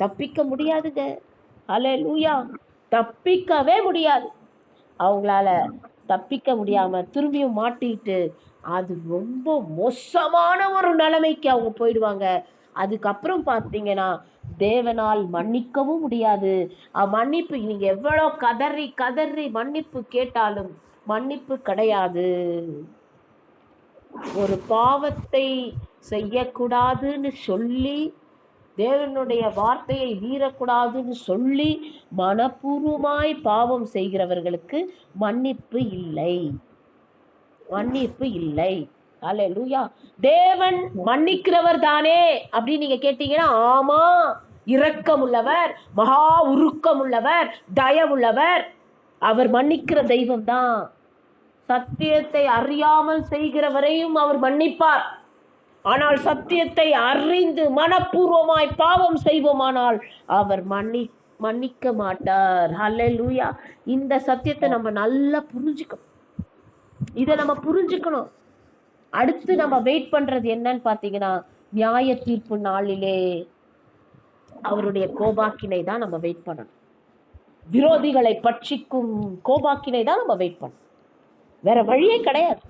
தப்பிக்க முடியாதுங்க. அல்லேலூயா. தப்பிக்கவே முடியாது. அவங்களால தப்பிக்க முடியாம திரும்பியும் மாட்டிட்டு அது ரொம்ப மோசமான ஒரு நிலைமைக்கு அவங்க போயிடுவாங்க. அதுக்கப்புறம் பார்த்தீங்கன்னா தேவனால் மன்னிக்கவும் முடியாது. மன்னிப்பு நீங்க எவ்வளவு கதறி கதறி மன்னிப்பு கேட்டாலும் மன்னிப்பு கிடையாது. ஒரு பாவத்தை செய்யக்கூடாதுன்னு சொல்லி, தேவனுடைய வார்த்தையை மீறக்கூடாதுன்னு சொல்லி மனப்பூர்வமாய் பாவம் செய்கிறவர்களுக்கு மன்னிப்பு இல்லை. மன்னிப்பு இல்லை. அல்லேலூயா. தேவன் மன்னிக்கிறவர் தானே அப்படின்னு நீங்க கேட்டீங்கன்னா, ஆமா, இரக்கம் உள்ளவர், மகா உருக்கம் உள்ளவர், தயவுள்ளவர். அவர் மன்னிக்கிற தெய்வம் தான். சத்தியத்தை அறியாமல் செய்கிறவரையும் அவர் மன்னிப்பார். ஆனால் சத்தியத்தை அறிந்து மனப்பூர்வமாய் பாவம் செய்வோமானால் அவர் மன்னிக்க மாட்டார். அல்லேலூயா. இந்த சத்தியத்தை நம்ம நல்லா புரிஞ்சுக்கணும். இதை நம்ம புரிஞ்சுக்கணும். அடுத்து நம்ம வெயிட் பண்றது என்னன்னு பாத்தீங்கன்னா, நியாய தீர்ப்பு நாளிலே அவருடைய கோபாக்கினை தான் நம்ம வெயிட் பண்ணணும். விரோதிகளை பட்சிக்கும் கோபாக்கினை தான் நம்ம வெயிட் பண்ணணும். வேற வழியே கிடையாது.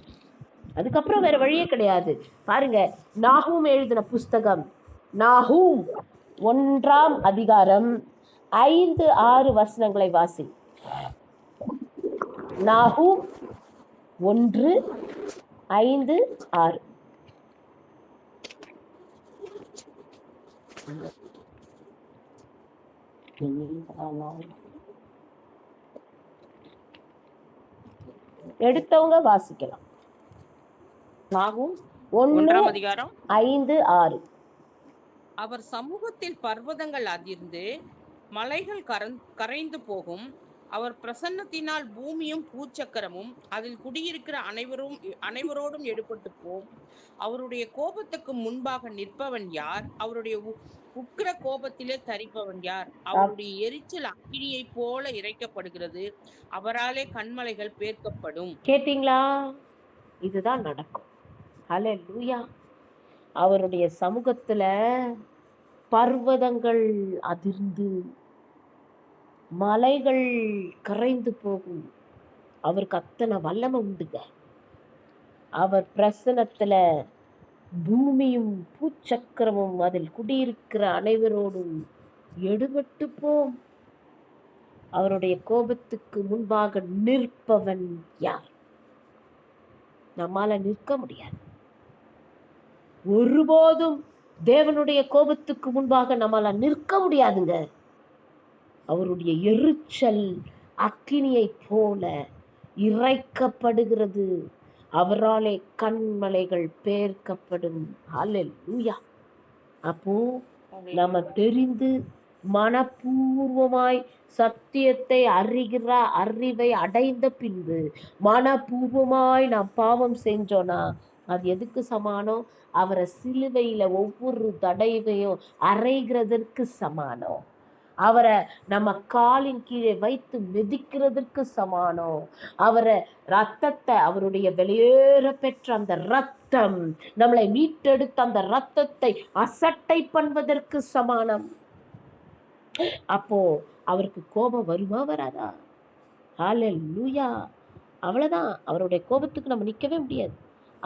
அதுக்கப்புறம் வேற வழியே கிடையாது. பாருங்க, நாகூம் எழுதின புஸ்தகம், நாகூம் 1ஆம் அதிகாரம் 5-6 வசனங்களை வாசி. நாகூம் 1:5-6. எடுத்தவங்க வாசிக்கலாம். நாகூம் 1ஆம் அதிகாரம் 5-6. அவர் சமூகத்தில் பர்வதங்கள் அதிர்ந்து மலைகள் கரைந்து போகும். அவர் பிரசன்னத்தினால் பூமியும் பூச்சக்கரமும் அதில் குடியிருக்கிற அனைவரோடும் எடுபட்டு போம். அவருடைய கோபத்துக்கு முன்பாக நிற்பவன் யார்? அவருடைய உக்கிர கோபத்திலே தரிப்பவன் யார்? அவருடைய எரிச்சல் அக்கினியை போல இறைக்கப்படுகிறது. அவராலே கண்மலைகள் பேர்க்கப்படும். கேட்டீங்களா? இதுதான் நடக்கும். அல்லேலூயா. அவருடைய சமூகத்துல பர்வதங்கள் அதிர்ந்து மலைகள் கரைந்து போகும். அவருக்கு அத்தனை வல்லமை உண்டுங்க. அவர் பிரசனத்துல பூமியும் பூச்சக்கரமும் அதில் குடியிருக்கிற அனைவரோடும் எடுபட்டு போம். அவருடைய கோபத்துக்கு முன்பாக நிற்பவன் யார்? நம்மால நிற்க முடியாது. ஒருபோதும் தேவனுடைய கோபத்துக்கு முன்பாக நம்மால நிற்க முடியாதுங்க. அவருடைய எரிச்சல் அக்கினியை போல இறைக்கப்படுகிறது. அவராலே கண்மலைகள் பேர்க்கப்படும். அல்லேலூயா. அப்போ நம்ம தெரிந்து மனப்பூர்வமாய் சத்தியத்தை அறிவை அடைந்த பின்பு மனப்பூர்வமாய் நாம் பாவம் செஞ்சோன்னா அது எதுக்கு சமானம்? அவரை சிலுவையில ஒவ்வொரு தடவையும் அறைகிறதற்கு சமானம். அவரை நம்ம காலின் கீழே வைத்து மிதிக்கிறதுக்கு சமானம். அவரை ரத்தத்தை, அவருடைய வெளியேற பெற்ற அந்த ரத்தம், நம்மளை மீட்டெடுத்த அந்த ரத்தத்தை அசட்டை பண்ணுவதற்கு சமானம். அப்போ அவருக்கு கோபம் வருமா வராதா? ஹalleluya. அவ்வளவுதான். அவருடைய கோபத்துக்கு நம்ம நிக்கவே முடியாது.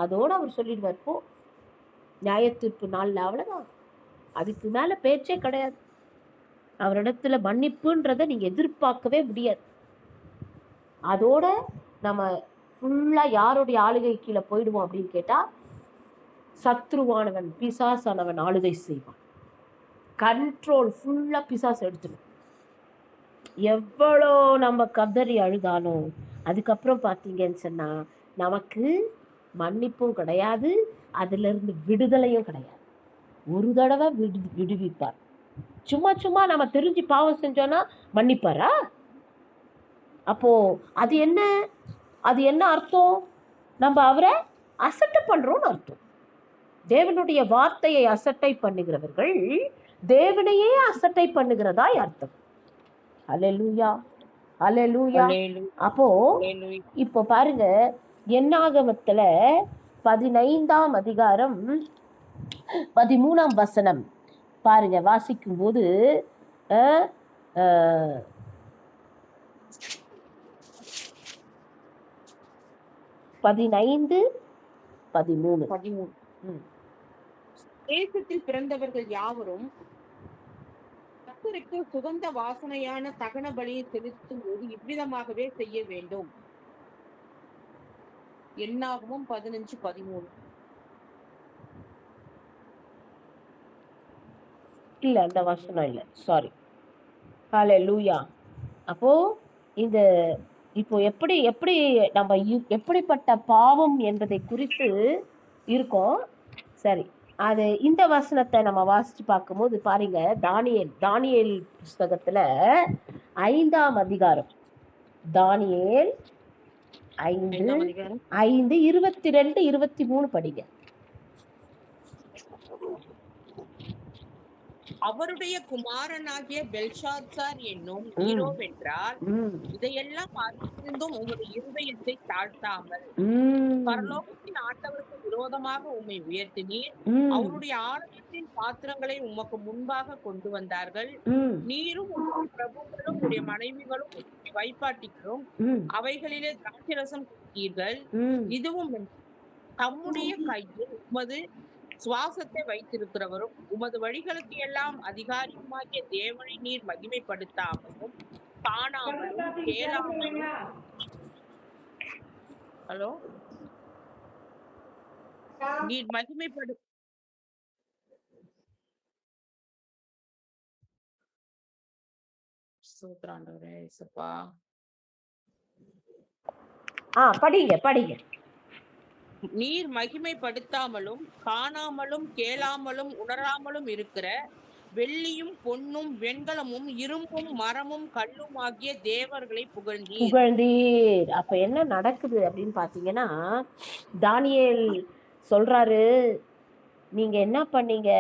அதோட அவர் சொல்லிடுவார், போ, நியாயத்தீர்ப்பு நாள்ல அவ்வளவுதான். அதுக்கு மேல பேச்சே கிடையாது. அவரிடத்துல மன்னிப்புன்றதை நீங்க எதிர்பார்க்கவே முடியாது. அதோட நம்ம ஃபுல்லா யாருடைய ஆளுகை கீழே போயிடுவோம் அப்படின்னு கேட்டா, சத்ருவானவன், பிசாசானவன் ஆளுகை செய்வான். கண்ட்ரோல் ஃபுல்லா பிசாசு எடுத்துடும். எவ்வளோ நம்ம கதறி அழுதாலும் அதுக்கப்புறம் பார்த்தீங்கன்னு சொன்னா நமக்கு மன்னிப்பும் கிடையாது, அதுல இருந்து விடுதலையும் கிடையாது. ஒரு தடவை விடுவிப்பார். சும்மா சும்மா நம்ம தெரிஞ்சு பாவம் செஞ்சோம்னா மன்னிப்பாரா? அப்போ அது என்ன அர்த்தம்? நம்ம அவரை அசட்டை பண்றோம்னு அர்த்தம். தேவனுடைய வார்த்தையை அசட்டை பண்ணுகிறவர்கள் தேவனையே அசட்டை பண்ணுகிறதாய் அர்த்தம். அல்லேலூயா, அல்லேலூயா. அப்போ இப்போ பாருங்க, என்னாகமத்துல 15ஆம் அதிகாரம் 13ஆம் வசனம் பாருங்க, வாசிக்கும் போது 15:13. தேசத்தில் பிறந்தவர்கள் யாவரும் கர்த்தருக்கு சுகந்த வாசனையான தகன பலியை செலுத்தும் போது இவ்விதமாகவே செய்ய வேண்டும். என்னாகமும் 15:13. இல்ல, அந்த வசனம் இல்ல, சாரி. ஹalleluya. அப்போ இந்த இப்போ எப்படி நம்ம எப்படிப்பட்ட பாவம் என்பதை குறித்து இருக்கோம். சரி, அது இந்த வசனத்தை நம்ம வாசிச்சு பார்க்கும்போது பாருங்க, தானியேல் புஸ்தகத்துல 5ஆம் அதிகாரம், தானியேல் 5:22, 23 படிங்க. அவருடைய குமாரனாகிய பெல்ஷாத்சார் என்னும் நீரோ வென்றால் இதையெல்லாம் அறிந்திருந்தும் உங்களுடைய இருதயத்தை தாழ்த்தாமல் பரலோகத்தின் ஆண்டவருக்கு விரோதமாக உம்மை உயர்த்தினீர். அவருடைய ஆலயத்தின் பாத்திரங்களை உமக்கு முன்பாக கொண்டு வந்தார்கள். நீரும் உங்களுடைய பிரபுக்களும் உடைய மனைவிகளும் வைப்பாட்டிகளும் அவைகளிலே திராட்சரசம் குடித்தீர்கள். இதுவும் தம்முடைய கையில் உமது சுவாசத்தை வைத்திருக்கிறவரும் உமது வழிகளுக்கு எல்லாம் அதிகாரியுமாகிய தேவனை நீர் மகிமைப்படுத்தாமலும் காணாமலும் கேளாமலும் நீர் மகிமைப்படு படிங்க. நீர் மகிமைப்படுத்தாமலும் காணாமலும் கேளாமலும் உணராமலும் இருக்கிற வெள்ளியும் பொன்னும் வெண்கலமும் இரும்பும் மரமும் கல்லும் ஆகிய தேவர்களை புகழ்ந்தீர். அப்ப என்ன நடக்குது அப்படின்னு பாத்தீங்கன்னா, தானியேல் சொல்றாரு, நீங்க என்ன பண்ணீங்க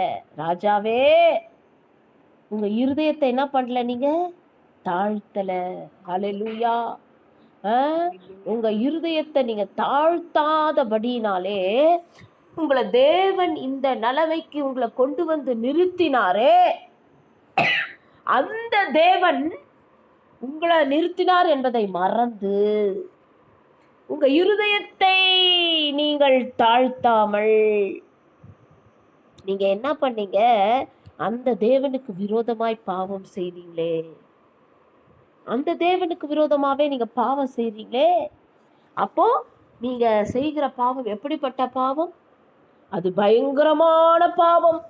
ராஜாவே? உங்க இருதயத்தை என்ன பண்ணல, நீங்க தாழ்த்தல. ஹல்லேலூயா. உங்க இருதயத்தை நீங்க தாழ்த்தாதபடினாலே உங்களை தேவன் இந்த நிலைமைக்கு உங்களை கொண்டு வந்து நிறுத்தினாரே, அந்த தேவன் உங்களை நிறுத்தினார் என்பதை மறந்து உங்க இருதயத்தை நீங்கள் தாழ்த்தாமல் நீங்க என்ன பண்ணீங்க? அந்த தேவனுக்கு விரோதமாய் பாவம் செய்தீங்களே. அந்த தேவனுக்கு விரோதமாவே நீங்க பாவம் செய்றீங்களே. அப்போ நீங்க செய்கிற பாவம் எப்படிப்பட்ட பாவம்? அது பயங்கரமான பாவம்.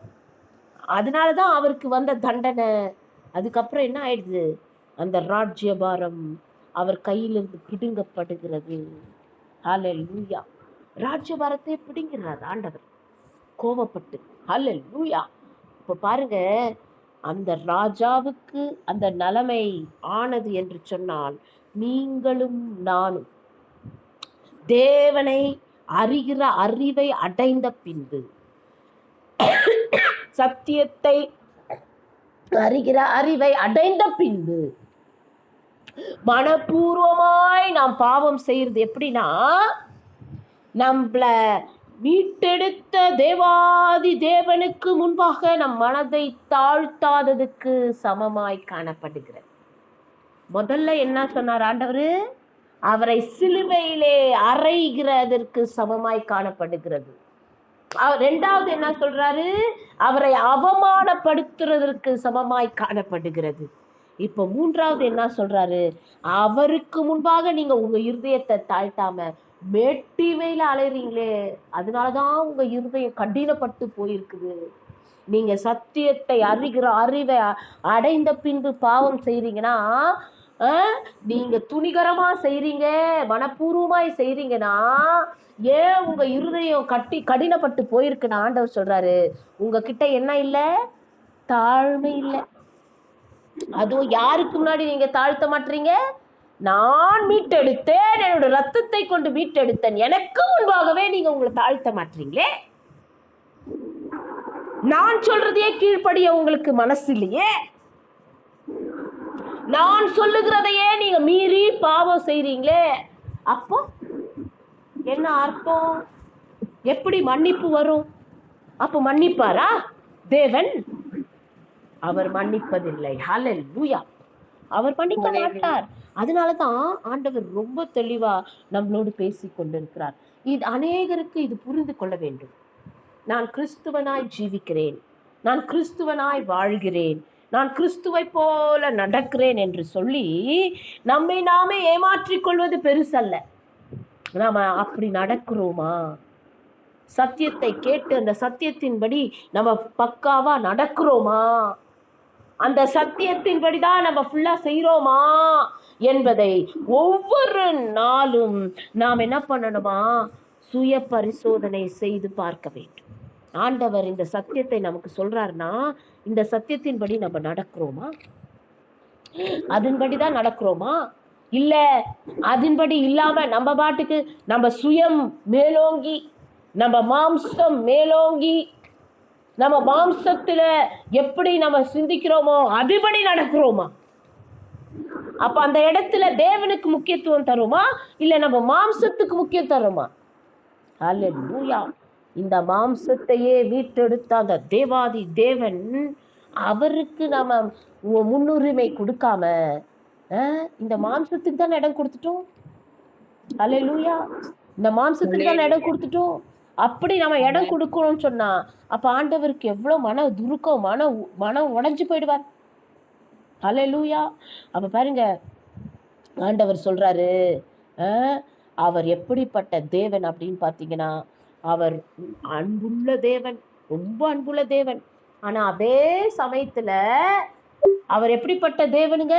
அதனாலதான் அவருக்கு வந்த தண்டனை. அதுக்கப்புறம் என்ன ஆயிடுது? அந்த ராஜ்யபாரம் அவர் கையிலிருந்து பிடுங்கப்படுகிறது. ஹல்லேலூயா. ராஜ்யபாரத்தை பிடுங்கிறார் ஆண்டவர் கோபப்பட்டு. ஹல்லேலூயா. இப்ப பாருங்க, அந்த ராஜாவுக்கு அந்த நிலைமை ஆனது என்று சொன்னால், நீங்களும் நானும் தேவனை அறிகிற அறிவை அடைந்த பின்பு, சத்தியத்தை அறிகிற அறிவை அடைந்த பின்பு மனப்பூர்வமாய் நாம் பாவம் செய்யறது எப்படின்னா, நம்மள மீட்டெடுத்த தேவாதி தேவனுக்கு முன்பாக நம் மனதை தாழ்த்தாததுக்கு சமமாய் காணப்படுகிறது. முதல்ல என்ன சொன்னார் ஆண்டவர்? அவரை சிலுவையிலே அறைகிறதற்கு சமமாய் காணப்படுகிறது. ரெண்டாவது என்ன சொல்றாரு? அவரை அவமானப்படுத்துறதற்கு சமமாய் காணப்படுகிறது. இப்ப மூன்றாவது என்ன சொல்றாரு? அவருக்கு முன்பாக நீங்க உங்க இருதயத்தை தாழ்த்தாம மேட்டிமையில அலைறீங்களே, அதனாலதான் உங்க இருதயம் கடினப்பட்டு போயிருக்குது. நீங்க சத்தியத்தை அறிவை அடைந்த பின்பு பாவம் செய்றீங்கன்னா, நீங்க துணிகரமா செய்றீங்க, மனப்பூர்வமாய் செய்றீங்கன்னா, ஏன் உங்க இருதயம் கடினப்பட்டு போயிருக்குன்னு ஆண்டவர் சொல்றாரு. உங்ககிட்ட என்ன இல்ல? தாழ்மை இல்லை. அதுவும் யாருக்கு முன்னாடி நீங்க தாழ்த்த மாட்டீங்க? நான் மீட்டெடுத்தேன், என்னோட ரத்தத்தை கொண்டு மீட்டெடுத்தேன், எனக்கு முன்பாகவே நீங்க உங்களை தாழ்த்த மாட்டீங்களே. நான் சொல்றதையே கீழ்ப்படிய உங்களுக்கு மனசு இல்லையே. நான் சொல்லுகிறதையே நீங்க மீறி பாவம் செய்றீங்களே. அப்போ என்ன அர்த்தம்? எப்படி மன்னிப்பு வரும்? அப்ப மன்னிப்பாரா தேவன்? அவர் மன்னிப்பதில்லை. ஹல்லேலூயா. அவர் மன்னிக்க மாட்டார். அதனாலதான் ஆண்டவர் ரொம்ப தெளிவா நம்மளோடு பேசி கொண்டிருக்கிறார். இது அநேகருக்கு இது புரிந்து கொள்ள வேண்டும். நான் கிறிஸ்துவனாய் ஜீவிக்கிறேன், நான் கிறிஸ்துவனாய் வாழ்கிறேன், நான் கிறிஸ்துவை போல நடக்கிறேன் என்று சொல்லி நம்மை நாமே ஏமாற்றிக் கொள்வது பெருசல்ல. நாம அப்படி நடக்கிறோமா? சத்தியத்தை கேட்டு அந்த சத்தியத்தின்படி நம்ம பக்காவா நடக்கிறோமா? அந்த சத்தியத்தின்படிதான் நம்ம ஃபுல்லா செய்யறோமா என்பதை ஒவ்வொரு நாளும் நாம் என்ன பண்ணணுமா? சுய பரிசோதனை செய்து பார்க்க வேண்டும். ஆண்டவர் இந்த சத்தியத்தை நமக்கு சொல்றாருன்னா, இந்த சத்தியத்தின்படி நம்ம நடக்கிறோமா? அதன்படிதான் நடக்கிறோமா? இல்ல அதன்படி இல்லாம நம்ம பாட்டுக்கு நம்ம சுயம் மேலோங்கி, நம்ம மாம்சம் மேலோங்கி, நம்ம மாம்சத்துல எப்படி நம்ம சிந்திக்கிறோமோ அதுபடி நடக்கிறோமா? அப்ப அந்த இடத்துல தேவனுக்கு முக்கியத்துவம் தருமா, இல்ல நம்ம மாம்சத்துக்கு முக்கியம் தருமா? ஹல்லேலூயா. இந்த மாம்சத்தையே மீட்டெடுத்த அந்த தேவாதி தேவன், அவருக்கு நாம முன்னுரிமை கொடுக்காம இந்த மாம்சத்துக்கு தான் இடம் கொடுத்துட்டோம். ஹல்லேலூயா. இந்த மாம்சத்துக்கு தான் இடம் கொடுத்துட்டோம். அப்படி நம்ம இடம் கொடுக்கணும்னு சொன்னா அப்ப ஆண்டவருக்கு எவ்வளவு மன துருக்கம், மனம் உடைஞ்சு போயிடுவார். ஹல்லேலூயா. அப்ப பாருங்க, ஆண்டவர் சொல்றாரு, அவர் எப்படிப்பட்ட தேவன் அப்படின்னு பாத்தீங்கன்னா, அவர் அன்புள்ள தேவன், ரொம்ப அன்புள்ள தேவன். ஆனா அதே சமயத்துல அவர் எப்படிப்பட்ட தேவனுங்க?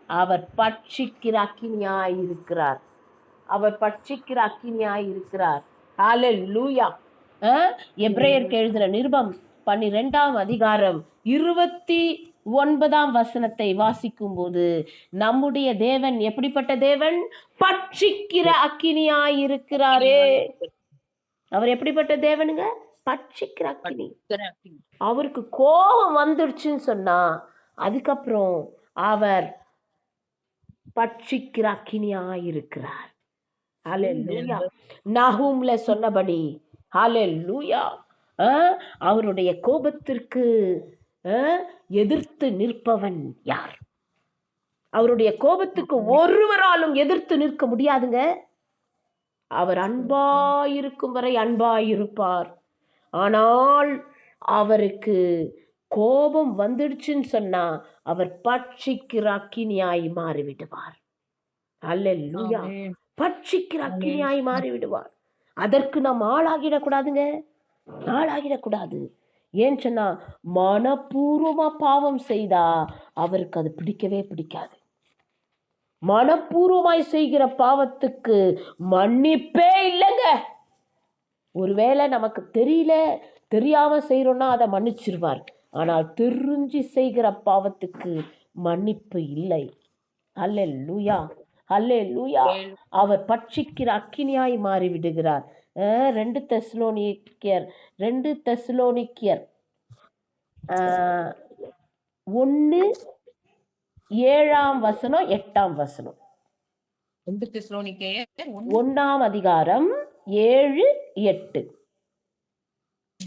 அவர் பட்சிக்கிற அக்கினியாய் இருக்கிறார். அவர் பட்சிக்கிற அக்கினியாய் இருக்கிறார். ஹல்லேலூயா. எபிரேயருக்கு எழுதின நிருபம் 12ஆம் அதிகாரம் 29ஆம் வசனத்தை வாசிக்கும் போது, நம்முடைய தேவன் எப்படிப்பட்ட தேவன்? பட்சிக்கிற அக்கினியாய் இருக்கிறாரே. அவர் எப்படிப்பட்ட தேவனுங்க? பட்சிக்கிற அக்கினி. அவருக்கு கோபம் வந்துடுச்சுன்னு சொன்னா அதுக்கப்புறம் அவர் பட்சிக்கிற அக்கினியாய் இருக்கிறார். ஹல்லேலூயா. நஹூம்ல சொன்னபடி, ஹல்லேலூயா, அவருடைய கோபத்திற்கு எதிர்த்து நிற்பவன் யார்? அவருடைய கோபத்துக்கு ஒருவராலும் எதிர்த்து நிற்க முடியாதுங்க. அவர் அன்பாயிருக்கும் வரை அன்பாயிருப்பார். ஆனால் அவருக்கு கோபம் வந்துடுச்சுன்னு சொன்னா அவர் பட்சிக்கிற அக்கினியாய் மாறிவிடுவார். ஹல்லேலூயா. பட்சிக்கிற அக்கினியாய் மாறிவிடுவார். அதற்கு நாம் ஆளாகிடக்கூடாதுங்க, ஆளாகிடக்கூடாது. ஏன்னு சொன்னா மனப்பூர்வமா பாவம் செய்தா அவருக்கு அது பிடிக்கவே பிடிக்காது. மனப்பூர்வமாய் செய்கிற பாவத்துக்கு மன்னிப்பே இல்லைங்க. ஒருவேளை நமக்கு தெரியாம செய்யறோம்னா அதை மன்னிச்சிருவார். ஆனால் தெரிஞ்சு செய்கிற பாவத்துக்கு மன்னிப்பு இல்லை. ஹல்லேலூயா, ஹல்லேலூயா. அவர் பட்சிக்கிற அக்கினியாய் மாறி விடுகிறார். 2 தெசலோனிக்கேயர் 1:7 8 வசனம். 1ஆம் அதிகாரம் 7, 8.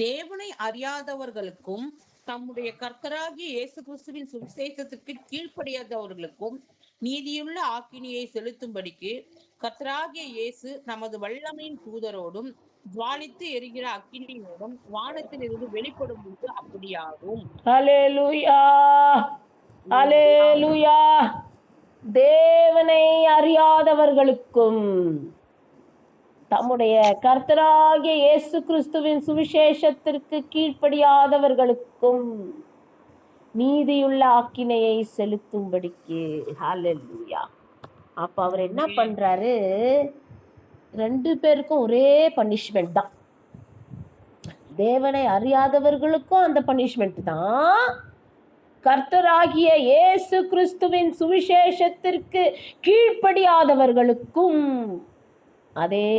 தேவனை அறியாதவர்களுக்கும் தம்முடைய கர்த்தராகிய இயேசு கிறிஸ்துவின் சுவிசேஷத்திற்கு கீழ்ப்படியாதவர்களுக்கும் நீதியுள்ள ஆக்கினியை செலுத்தும்படிக்கு கர்த்தராகிய இயேசு நமது வல்லமையின் தூதரோடும் ஜுவாலித்து எரிகிற அக்கினியோடும் வானத்திலிருந்து வெளிப்படும் போது அப்படியாகும். ஹல்லேலூயா, ஹல்லேலூயா. தேவனை அறியாதவர்களுக்கும் தம்முடைய கர்த்தராகிய இயேசு கிறிஸ்துவின் சுவிசேஷத்திற்கு கீழ்ப்படியாதவர்களுக்கும் நீதியுள்ள ஆக்கினையை செலுத்தும்படிக்கு. ஹல்லேலூயா. அப்ப அவர் என்ன பண்றாரு? 2 பேருக்கும் ஒரே பனிஷ்மெண்ட் தான். தேவனை அறியாதவர்களுக்கும் அந்த பனிஷ்மெண்ட் தான், கர்த்தராகிய இயேசு கிறிஸ்துவின் சுவிசேஷத்திற்கு கீழ்ப்படியாதவர்களுக்கும் அதே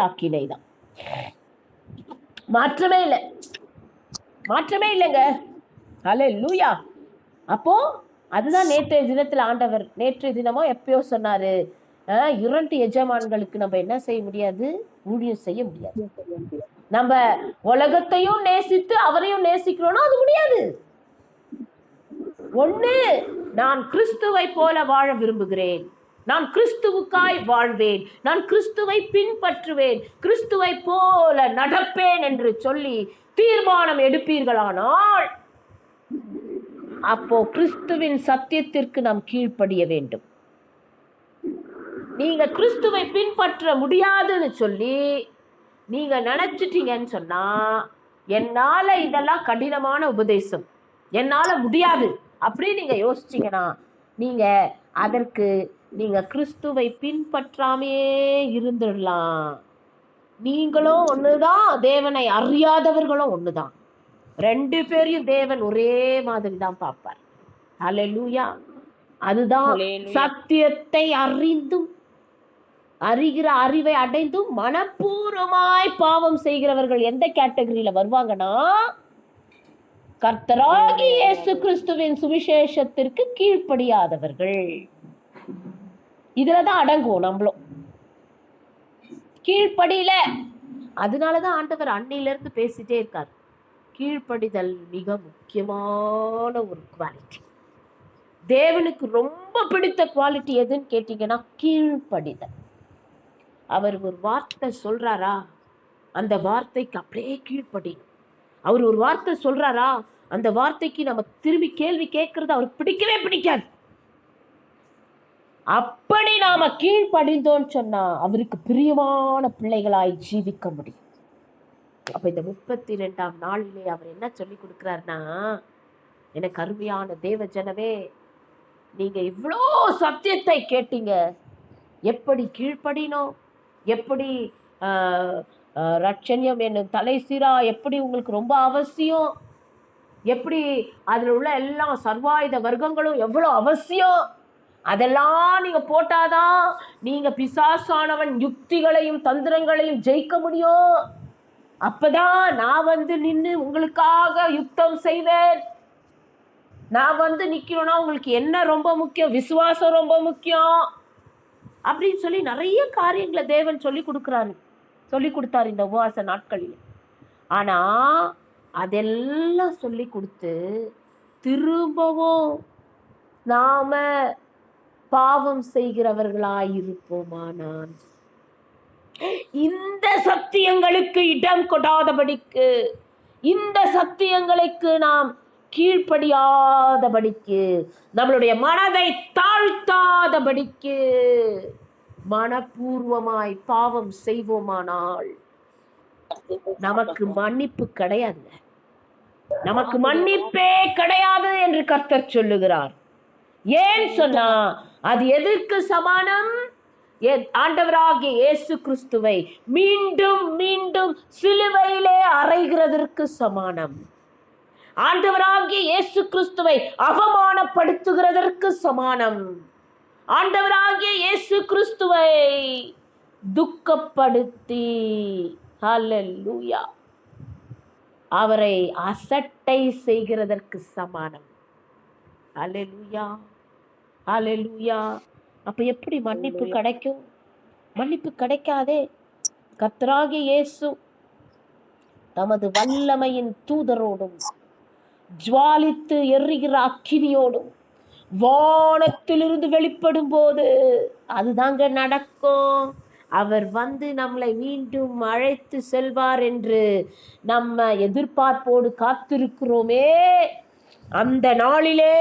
ஆக்கினை தான். மாற்றமே இல்லை, மாற்றமே இல்லைங்க. ஹல்லேலூயா. அப்போ அதுதான் நேற்றைய தினத்துல ஆண்டவர், நேற்றைய தினமோ எப்பயோ சொன்னாரு, 2 எஜமான்களுக்கு நம்ம என்ன செய்ய முடியாது? ஊழியம் செய்ய முடியாது. நம்ம உலகத்தையும் நேசித்து அவரையும் நேசிக்கிறோம்னா அது முடியாது. ஒண்ணு, நான் கிறிஸ்துவை போல வாழ விரும்புகிறேன், நான் கிறிஸ்துவுக்காய் வாழ்வேன், நான் கிறிஸ்துவை பின்பற்றுவேன், கிறிஸ்துவை போல நடப்பேன் என்று சொல்லி தீர்மானம் எடுப்பீர்களானால் அப்போ கிறிஸ்துவின் சத்தியத்திற்கு நாம் கீழ்ப்படிய வேண்டும். நீங்க கிறிஸ்துவை பின்பற்ற முடியாதுன்னு சொல்லி நீங்க நினைச்சிட்டீங்கன்னு சொன்னா, என்னால இதெல்லாம் கடினமான உபதேசம், என்னால முடியாது அப்படி நீங்க யோசிச்சீங்கன்னா, நீங்க அதற்கு நீங்க கிறிஸ்துவை பின்பற்றாமே இருந்துடலாம். நீங்களும் ஒண்ணுதான், தேவனை அறியாதவர்களும் ஒண்ணுதான். 2 பேரையும் தேவன் ஒரே மாதிரி தான் பார்ப்பார். ஹல்லேலூயா. அதுதான் சத்தியத்தை அறிந்தும் அறிகிற அறிவை அடைந்தும் மனப்பூர்வமாய் பாவம் செய்கிறவர்கள் எந்த கேட்டகரியில வருவாங்கன்னா, கர்த்தராகிய இயேசு கிறிஸ்துவின் சுவிசேஷத்திற்கு கீழ்ப்படியாதவர்கள். இதுலதான் அடங்குவோம் நம்மளும். கீழ்ப்படியில, அதனாலதான் ஆண்டவர் அன்னையில இருந்து பேசிட்டே இருக்கார். கீழ்ப்படிதல் மிக முக்கியமான ஒரு குவாலிட்டி. தேவனுக்கு ரொம்ப பிடித்த குவாலிட்டி எதுன்னு கேட்டீங்கன்னா கீழ்ப்படிதல். அவர் ஒரு வார்த்தை சொல்றாரா, அந்த வார்த்தைக்கு அப்படியே கீழ்ப்படி. அவர் ஒரு வார்த்தை சொல்றாரா, அந்த வார்த்தைக்கு நம்ம திரும்பி கேள்வி கேட்கறது அவருக்கு பிடிக்கவே பிடிக்காது. அப்படி நாம கீழ்ப்படிந்தோன்னு சொன்னா அவருக்கு பிரியமான பிள்ளைகளாய் ஜீவிக்க முடியும். அப்ப இந்த 32ஆம் நாளிலே அவர் என்ன சொல்லி கொடுக்கிறாருன்னா, எனக்கு அருமையான தேவ ஜனமே, நீங்க இவ்வளோ சத்தியத்தை கேட்டீங்க, எப்படி கீழ்ப்படினோம், எப்படி ரட்சண்யம் என்னும் தலை சீரா எப்படி உங்களுக்கு ரொம்ப அவசியம், எப்படி அதில் உள்ள எல்லா சர்வாயுத வர்க்கங்களும் எவ்வளோ அவசியம், அதெல்லாம் நீங்க போட்டாதான் நீங்க பிசாசானவன் யுக்திகளையும் தந்திரங்களையும் ஜெயிக்க முடியும். அப்பதான் நான் வந்து நின்று உங்களுக்காக யுத்தம் செய்வேன். நான் வந்து நிக்கணும்னா உங்களுக்கு என்ன ரொம்ப முக்கியம்? விசுவாசம் ரொம்ப முக்கியம் அப்படின்னு சொல்லி நிறைய காரியங்களை தேவன் சொல்லி கொடுத்தாரு இந்த உபவாச நாட்களில். ஆனா அதெல்லாம் சொல்லி கொடுத்து திரும்பவும் நாம பாவம் செய்கிறவர்களாயிருப்போமானால், இந்த சத்தியங்களுக்கு இடம் கொடாதபடிக்கு, இந்த சத்தியங்களுக்கு நாம் கீழ்ப்படியாதபடிக்கு, நம்மளுடைய மனதை தாழ்த்தாதபடிக்கு மனப்பூர்வமாய் பாவம் செய்வோமானால் நமக்கு மன்னிப்பு கிடையாது. நமக்கு மன்னிப்பே கிடையாது என்று கர்த்தர் சொல்லுகிறார். ஏன் சொன்னா, அது எதற்கு சமானம்? ஆண்டவராகிய இயேசு கிறிஸ்துவை மீண்டும் மீண்டும் சிலுவையிலே அறைகிறதற்கு சமானம். ஆண்டவராகிய இயேசு கிறிஸ்துவை அவமானப்படுத்துகிறதற்கு சமானம். ஆண்டவராகிய இயேசு கிறிஸ்துவை துக்கப்படுத்தி, ஹல்லேலூயா, அவரை அசட்டை செய்கிறதற்கு சமானம். ஹல்லேலூயா, ஹல்லேலூயா. அப்ப எப்படி மன்னிப்பு கிடைக்கும்? மன்னிப்பு கிடைக்காதே. கர்த்தராகிய இயேசு தமது வல்லமையின் தூதரோடும் ஜுவாலித்து எரிகிற அக்கினியோடும் வானத்திலிருந்து வெளிப்படும் போது அதுதாங்க நடக்கும். அவர் வந்து நம்மளை மீண்டும் அழைத்து செல்வார் என்று நம்ம எதிர்பார்ப்போடு காத்திருக்கிறோமே. அந்த நாளிலே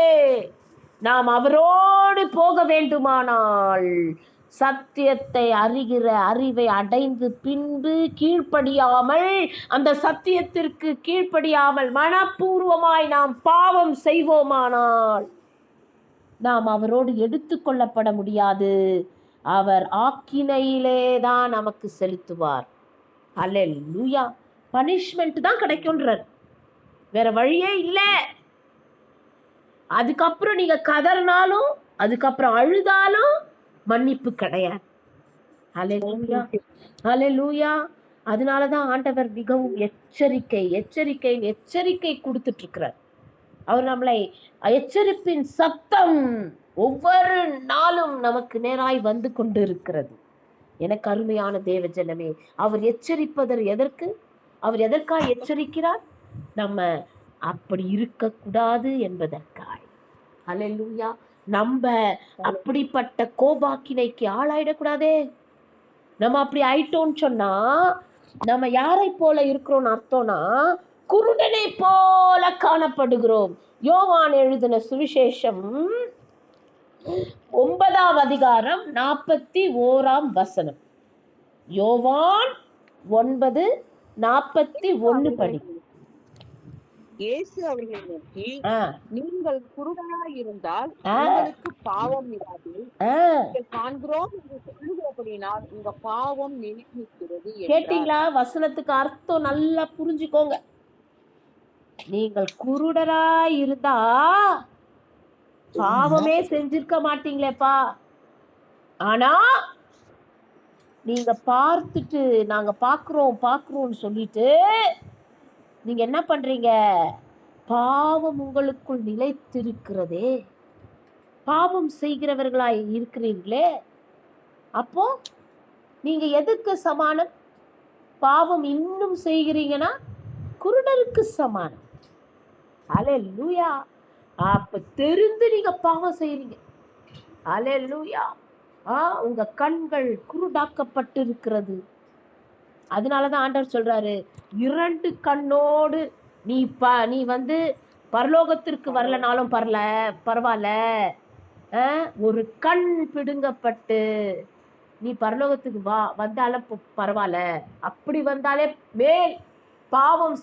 நாம் அவரோடு போக வேண்டுமானால் சத்தியத்தை அறிகிற அறிவை அடைந்து பின்பு கீழ்ப்படியாமல், அந்த சத்தியத்திற்கு கீழ்ப்படியாமல் மனப்பூர்வமாய் நாம் பாவம் செய்வோமானால் நாம் அவரோடு எடுத்து கொள்ளப்பட முடியாது. அவர் ஆக்கினையிலே தான் நமக்கு செலுத்துவார். அல்லேலூயா. பனிஷ்மெண்ட் தான் கிடைக்கும்ன்றார், வேற வழியே இல்லை. அதுக்கப்புறம் நீங்க கதறினாலும் அதுக்கப்புறம் அழுதாலும் மன்னிப்பு கிடையாது. அல்லேலூயா, அல்லேலூயா. அதனாலதான் ஆண்டவர் மிகவும் எச்சரிக்கை எச்சரிக்கை எச்சரிக்கை கொடுத்துட்டு இருக்கிறார். அவர் நம்மளை எச்சரிப்பின் சத்தம் ஒவ்வொரு நாளும் நமக்கு நேராய் வந்து கொண்டு இருக்கிறது. எனக்கு அருமையான தேவ ஜனமே, அவர் எச்சரிப்பதற்கு எதற்கு? அவர் எதற்காக எச்சரிக்கிறார்? நம்ம அப்படி இருக்கக்கூடாது என்பதற்காய். அல்லேலூயா. நம்ம அப்படிப்பட்ட கோபாக்கினைக்கு ஆளாயிடக்கூடாதே. நம்ம அப்படி ஆயிட்டோம்னு சொன்னா நம்ம யாரை போல இருக்கிறோம்னு அர்த்தம்னா குருடனை போல காணப்படுகிறோம். யோவான் எழுதின சுவிசேஷம் 9ஆம் அதிகாரம் 41 யோவான் 9:41 படி. இயேசு அவர்களை நோக்கி, நீங்கள் குருடனாய் இருந்தால் உங்களுக்கு பாவம் இராது, காண்கிறோம் என்று சொல்லுகிறபடினால் உங்க பாவம் நிலைநிற்கிறது. கேட்டீங்களா? வசனத்துக்கு அர்த்தம் நல்லா புரிஞ்சுக்கோங்க. நீங்கள் குருடராய் இருந்தா பாவமே செஞ்சிருக்க மாட்டீங்களேப்பா. ஆனா நீங்க பார்த்துட்டு நாங்க பாக்குறோம்னு சொல்லிட்டு நீங்க என்ன பண்றீங்க? பாவம் உங்களுக்குள் நிலைத்திருக்கிறதே, பாவம் செய்கிறவர்களாய் இருக்கிறீங்களே. அப்போ நீங்க எதுக்கு சமானம்? பாவம் இன்னும் செய்கிறீங்கன்னா குருடருக்கு சமானம். அல்லேலூயா. அப்ப தெரிந்து நீங்க பாவம் செய்றீங்க. அல்லேலூயா. உங்க கண்கள் குருடாக்கப்பட்டிருக்கிறது. அதனாலதான் ஆண்டவர் சொல்றாரு, 2 கண்ணோடு நீ வந்து பரலோகத்திற்கு வரலனாலும் பரவாயில்ல, ஒரு கண் பிடுங்கப்பட்டு நீ பரலோகத்துக்கு வந்தாலும் பரவாயில்ல. அப்படி வந்தாலே மேல். பாவம்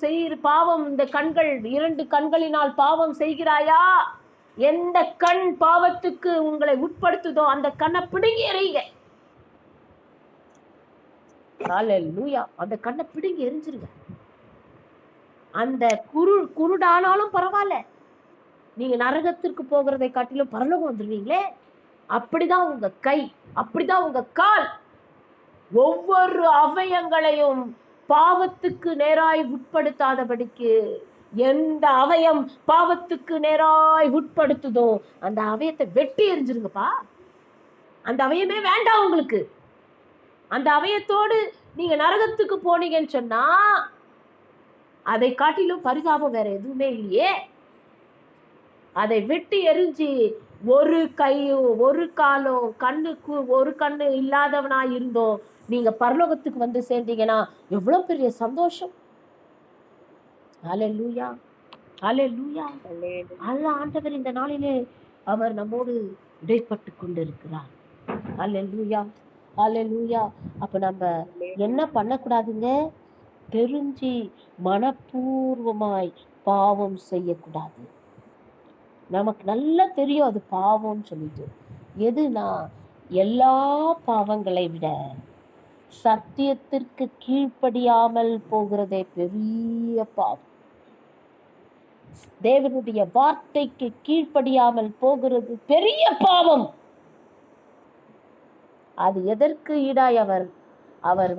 இந்த கண்கள் 2 கண்களினால் பாவம் செய்கிறாயா? எந்த கண் பாவத்துக்கு உங்களை உட்படுத்துதோ அந்த கண்ணை பிடுங்கி எறிங்க. அல்லேலூயா. அந்த கண்ணை பிடுங்கி எரிஞ்சிருங்க. அந்த குருடானாலும் பரவாயில்ல, நீங்க நரகத்திற்கு போகிறதை காட்டிலும் பரலோகம் வந்துருவீங்களே. அப்படிதான் உங்க கை, அப்படிதான் உங்க கால், ஒவ்வொரு அவயங்களையும் பாவத்துக்கு நேராய் உட்படுத்தாதபடிக்கு. எந்த அவயம் பாவத்துக்கு நேராய் உட்படுத்துதோ அந்த அவயத்தை வெட்டி எரிஞ்சிருங்கப்பா. அந்த அவயமே வேண்டாம் உங்களுக்கு. அந்த அவயத்தோடு நீங்க நரகத்துக்கு போனீங்கன்னு சொன்னா அதை காட்டிலும் பரிதாபம் வேற எதுவுமே இல்லையே. அதை வெட்டி எரிஞ்சு ஒரு கையும் ஒரு காலும் கண்ணுக்கு ஒரு கண்ணு இல்லாதவனா இருந்தோம் நீங்க பரலோகத்துக்கு வந்து சேர்ந்தீங்கன்னா எவ்வளவு பெரிய சந்தோஷம். அல்லேலூயா, அல்லேலூயா. ஆண்டவர் இந்த நாளிலே அவர் நம்மோடு இடைப்பட்டு கொண்டிருக்கிறார். அல்லேலூயா, அல்லேலூயா. அப்ப நம்ம என்ன பண்ணக்கூடாதுங்க? தெரிஞ்சு மனப்பூர்வமாய் பாவம் செய்யக்கூடாது. நமக்கு நல்லா தெரியும் அது பாவம்னு சொல்லிட்டு. எதுனா எல்லா பாவங்களை விட சத்தியத்திற்கு கீழ்ப்படியாமல் போகிறதே பெரிய பாவம். தேவனுடைய வார்த்தைக்கு கீழ்ப்படியாமல் போகிறது பெரிய பாவம். அது எதற்கு ஈடாய் அவர்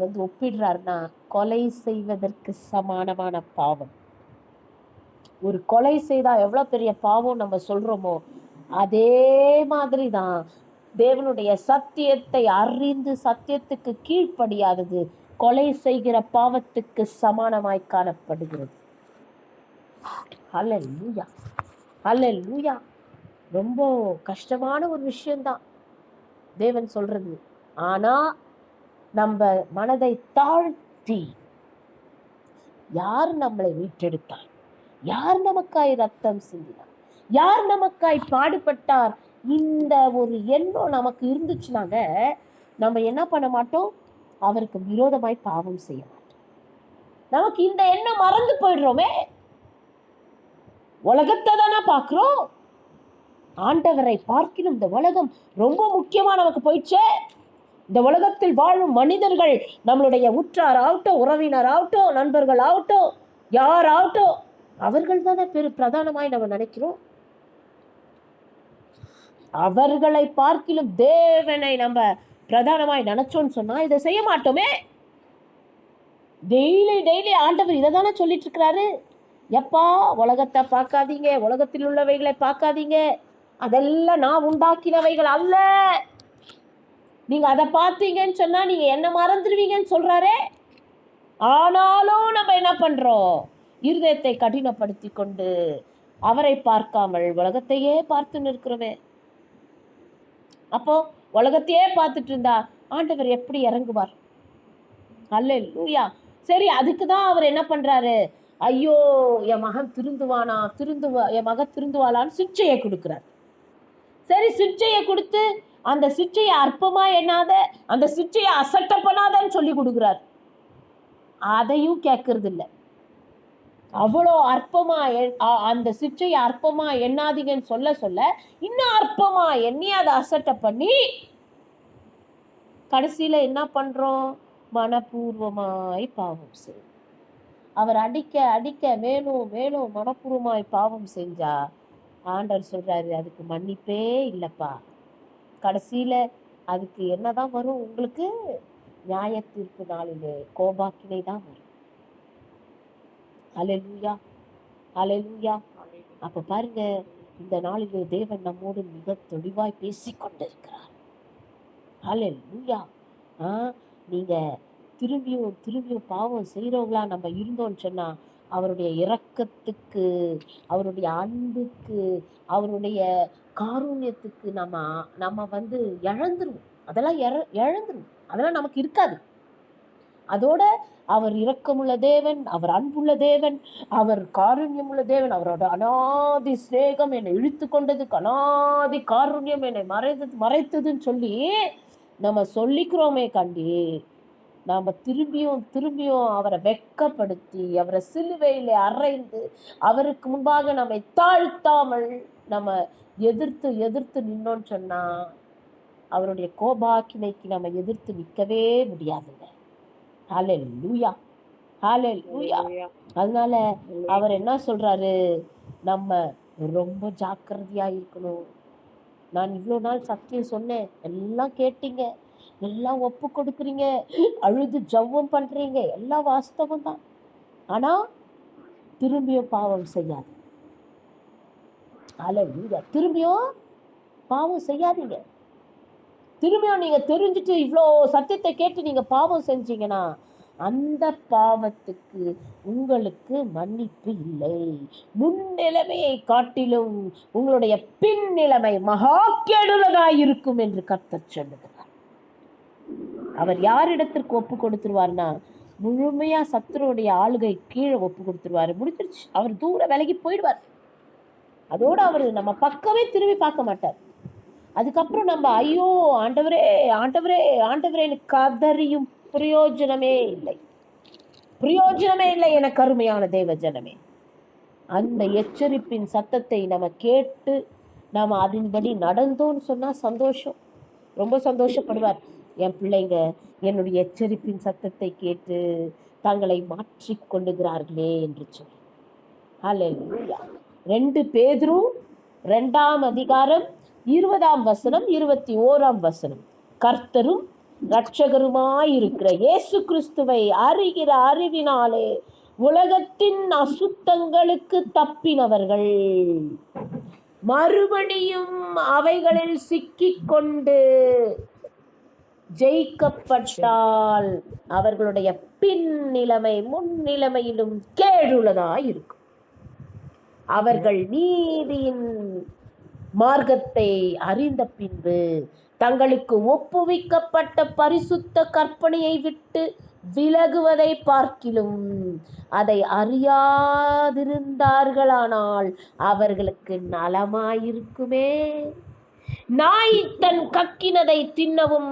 வந்து ஒப்பிடுறார்னா கொலை செய்வதற்கு சமானமான பாவம். ஒரு கொலை செய்தா எவ்வளவு பெரிய பாவம் நம்ம சொல்றோமோ அதே மாதிரிதான் தேவனுடைய சத்தியத்தை அறிந்து சத்தியத்துக்கு கீழ்ப்படியாதது கொலை செய்கிற பாவத்துக்கு சமானமாய் காணப்படுகிறது. ஹல்லேலூயா, ஹல்லேலூயா. ரொம்ப கஷ்டமான ஒரு விஷயம்தான் தேவன் சொல்றது. ஆனா நம்ம மனதை தாழ்த்தி, யார் நம்மளை மீட்டெடுத்தார், யார் நமக்காய் ரத்தம் சிந்தினார், யார் நமக்காய் பாடுபட்டார், இந்த ஒரு எண்ணம் நமக்கு இருந்துச்சுனாங்க நம்ம என்ன பண்ண மாட்டோம், அவருக்கு விரோதமாய் பாவம் செய்ய மாட்டோம். நமக்கு இந்த எண்ணம் மறந்து போயிடுறோமே. உலகத்தை தானே பார்க்கிறோம், ஆண்டவரை பார்க்கணும். இந்த உலகம் ரொம்ப முக்கியமா நமக்கு போயிடுச்சே. இந்த உலகத்தில் வாழும் மனிதர்கள், நம்மளுடைய உற்றார் ஆகட்டும், உறவினர் ஆகட்டும், நண்பர்கள் ஆகட்டும், யார் ஆகட்டும், அவர்கள் தானே பிரதானமாய் நம்ம நினைக்கிறோம். அவர்களை பார்க்கிலும் தேவனை நம்ம பிரதானமாய் நினைச்சோன்னு சொன்னா இதை செய்ய மாட்டோமே. டெய்லி ஆண்டவர் இதை தானே சொல்லிட்டு இருக்கிறாரு. எப்பா, உலகத்தை பார்க்காதீங்க, உலகத்தில் உள்ளவைகளை பார்க்காதீங்க, அதெல்லாம் நான் உண்டாக்கினவைகள் அல்ல. நீங்க அதை பார்த்தீங்கன்னு சொன்னா நீங்க என்ன மறந்துடுவீங்கன்னு சொல்றாரே. ஆனாலும் நம்ம என்ன பண்றோம், இருதயத்தை கடினப்படுத்தி கொண்டு அவரை பார்க்காமல் உலகத்தையே பார்த்து நிற்கிறோமே. அப்போ உலகத்தையே பார்த்துட்டு இருந்தா ஆண்டவர் எப்படி இறங்குவார்? அல்லேலூயா. சரி, அதுக்குதான் அவர் என்ன பண்றாரு, ஐயோ என் மகன் திருந்துவானா, என் மகன் திருந்துவாளான்னு சிக்ஷையை கொடுக்கிறார். சரி, சிக்ஷையை கொடுத்து அந்த சிக்ஷையை அற்பமா எண்ணாத, அந்த சிக்ஷையை அசட்ட பண்ணாதன்னு சொல்லி கொடுக்கிறார். அதையும் கேட்கறது இல்லை. அவ்வளோ அற்பமா அந்த சிக்ஷையை அற்பமா எண்ணாதீங்கன்னு சொல்ல சொல்ல இன்னும் அற்பமா எண்ணி அதை அசட்ட பண்ணி கடைசியில என்ன பண்றோம், மனப்பூர்வமாய் பாவம் செய்யும். அவர் அடிக்க அடிக்க மேலும் மனப்பூர்வமாய் பாவம் செஞ்சா ஆண்டவர் சொல்றாரு, அதுக்கு மன்னிப்பே இல்லப்பா. கடைசியில அதுக்கு என்னதான் வரும், உங்களுக்கு நியாய தீர்ப்பு நாளிலே கோபாக்கினை தான் வரும். ஹல்லேலூயா, ஹல்லேலூயா. அப்ப பாருங்க, இந்த நாளிலே தேவன் நம்மோடு மிக தெளிவாய் பேசிக்கொண்டிருக்கிறார். ஹல்லேலூயா. நீங்க திரும்பியும் பாவம் செய்யறவங்களா நம்ம இருந்தோம்னு சொன்னா அவருடைய இரக்கத்துக்கு, அவருடைய அன்புக்கு, அவருடைய காருண்யத்துக்கு நம்ம இழந்துருவோம். அதெல்லாம் இழந்துருவோம், அதெல்லாம் நமக்கு இருக்காது. அதோட அவர் இரக்கமுள்ள தேவன், அவர் அன்புள்ள தேவன், அவர் காருண்யம் உள்ள தேவன். அவரோட அனாதி சிநேகம் என்னை இழுத்து கொண்டதுக்கு, அனாதி காருண்யம் என்னை மறைத்ததுன்னு சொல்லி நம்ம சொல்லிக்கிறோமே கண்டி, நாம திரும்பியும் அவரை வெட்கப்படுத்தி, அவரை சிலுவையில அறைந்து, அவருக்கு முன்பாக நம்மை தாழ்த்தாமல் நம்ம எதிர்த்து நின்னோன்னு சொன்னா அவருடைய கோபாக்கினைக்கு நம்ம எதிர்த்து நிற்கவே முடியாதுங்க. ஹல்லேலூயா, ஹல்லேலூயா. அதனால அவர் என்ன சொல்றாரு, நம்ம ரொம்ப ஜாக்கிரதையா இருக்கணும். நான் இவ்வளவு நாள் சத்தியம் சொன்னேன், எல்லாம் கேட்டீங்க, எல்லாம் ஒப்பு கொடுக்குறீங்க, அழுது ஜெபம் பண்றீங்க, எல்லாம் வாஸ்தவம் தான். ஆனா திரும்பியும் பாவம் செய்யாது. ஹல்லேலூயா. திரும்பியும் பாவம் செய்யாதீங்க. திரும்பியும் நீங்க தெரிஞ்சுட்டு இவ்வளோ சத்தியத்தை கேட்டு நீங்க பாவம் செஞ்சீங்கன்னா அந்த பாவத்துக்கு உங்களுக்கு மன்னிப்பு இல்லை. முன்னிலைமையை காட்டிலும் உங்களுடைய பின் நிலைமை மகா கேடுள்ளதாய் இருக்கும் என்று கர்த்தர் சொல்லுகிறார். அவர் யாரிடத்திற்கு ஒப்பு கொடுத்துருவார்னா முழுமையா சத்துருடைய ஆளுகை கீழே ஒப்பு கொடுத்துருவாரு. முடிஞ்சிருச்சு, அவர் தூர விலகி போயிடுவார். அதோட அவர் நம்ம பக்கமே திரும்பி பார்க்க மாட்டார். அதுக்கப்புறம் நம்ம ஐயோ ஆண்டவரே ஆண்டவரே ஆண்டவரேன்னு கதறியும் பிரயோஜனமே இல்லை எனக்கு அருமையான தேவ ஜனமே. அந்த எச்சரிப்பின் சத்தத்தை நம்ம கேட்டு நாம அதன்படி நடந்தோம்னு சொன்னா சந்தோஷம், ரொம்ப சந்தோஷப்படுவார். என் பிள்ளைங்க என்னுடைய எச்சரிப்பின் சத்தத்தை கேட்டு தங்களை மாற்றிக் கொள்ளுகிறார்களே என்று சொல்லி. ஹல்லேலூயா. 2 பேதுரு 2ஆம் அதிகாரம் 20ஆம் வசனம் 21ஆம் வசனம். கர்த்தரும் இரட்சகருமாயிருக்கிற இயேசு கிறிஸ்துவை அறிகிற அறிவினாலே உலகத்தின் அசுத்தங்களுக்கு தப்பினவர்கள் மறுபடியும் அவைகளில் சிக்கிக்கொண்டு ஜெயிக்கப்பட்டால் அவர்களுடைய பின் நிலைமை முன் நிலைமையிலும் கேடுள்ளதா இருக்கும். அவர்கள் நீதியின் மார்க்கத்தை அறிந்த பின்பு தங்களுக்கு ஒப்புவிக்கப்பட்ட பரிசுத்த கற்பனையை விட்டு விலகுவதை பார்க்கிலும் அதை அறியாதிருந்தார்களானால் அவர்களுக்கு நலமாயிருக்குமே. நாய் தன் கக்கினதை தின்னவும்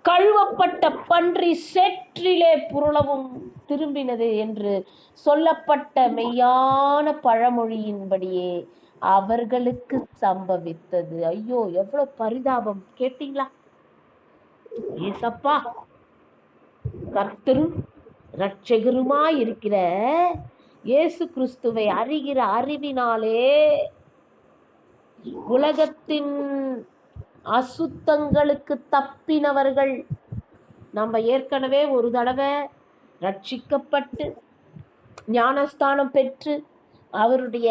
கழுவப்பட்ட பன்றி சேற்றிலே புரளவும் திரும்பினது என்று சொல்லப்பட்ட மெய்யான பழமொழியின்படியே அவர்களுக்கு சம்பவித்தது. ஐயோ, எவ்வளவு பரிதாபம்! கேட்டீங்களா? ஏசப்பா கர்த்தரும் இரட்சகருமாய் இருக்கிற இயேசு கிறிஸ்துவை அறிகிற அறிவினாலே உலகத்தின் அசுத்தங்களுக்கு தப்பினவர்கள். நம்ம ஏற்கனவே ஒரு தடவை ரட்சிக்கப்பட்டு ஞானஸ்தானம் பெற்று அவருடைய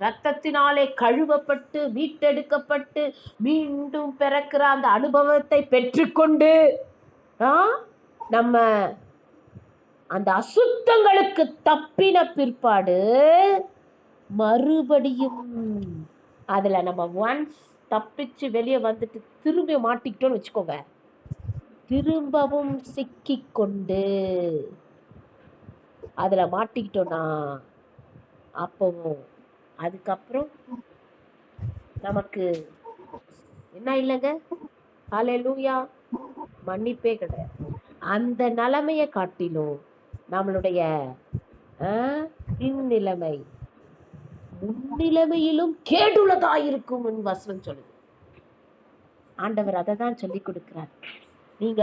இரத்தத்தினாலே கழுவப்பட்டு மீட்டெடுக்கப்பட்டு மீண்டும் பிறக்கிற அந்த அனுபவத்தை பெற்றுக்கொண்டு நம்ம அந்த அசுத்தங்களுக்கு தப்பின பிற்பாடு மறுபடியும் அதுல நம்ம ஒன்ஸ் தப்பிச்சு வெளியே வந்துட்டு திரும்ப மாட்டிக்கிட்டோன்னு வச்சுக்கோங்க, திரும்பவும் சிக்கிக்கொண்டு அதுல மாட்டிக்கிட்டோம்னா அப்பவும் அதுக்கப்புறம் நமக்கு என்ன இல்லைங்க, ஹல்லேலூயா, மன்னிப்பே கிடையாது. அந்த நிலைமையை காட்டிலும் நம்மளுடைய இந்நிலைமை முன்னிலைமையிலும் கேடுள்ளதாயிருக்கும் வசனம் சொல்லுது. ஆண்டவர் அதை தான் சொல்லி கொடுக்கிறார். நீங்க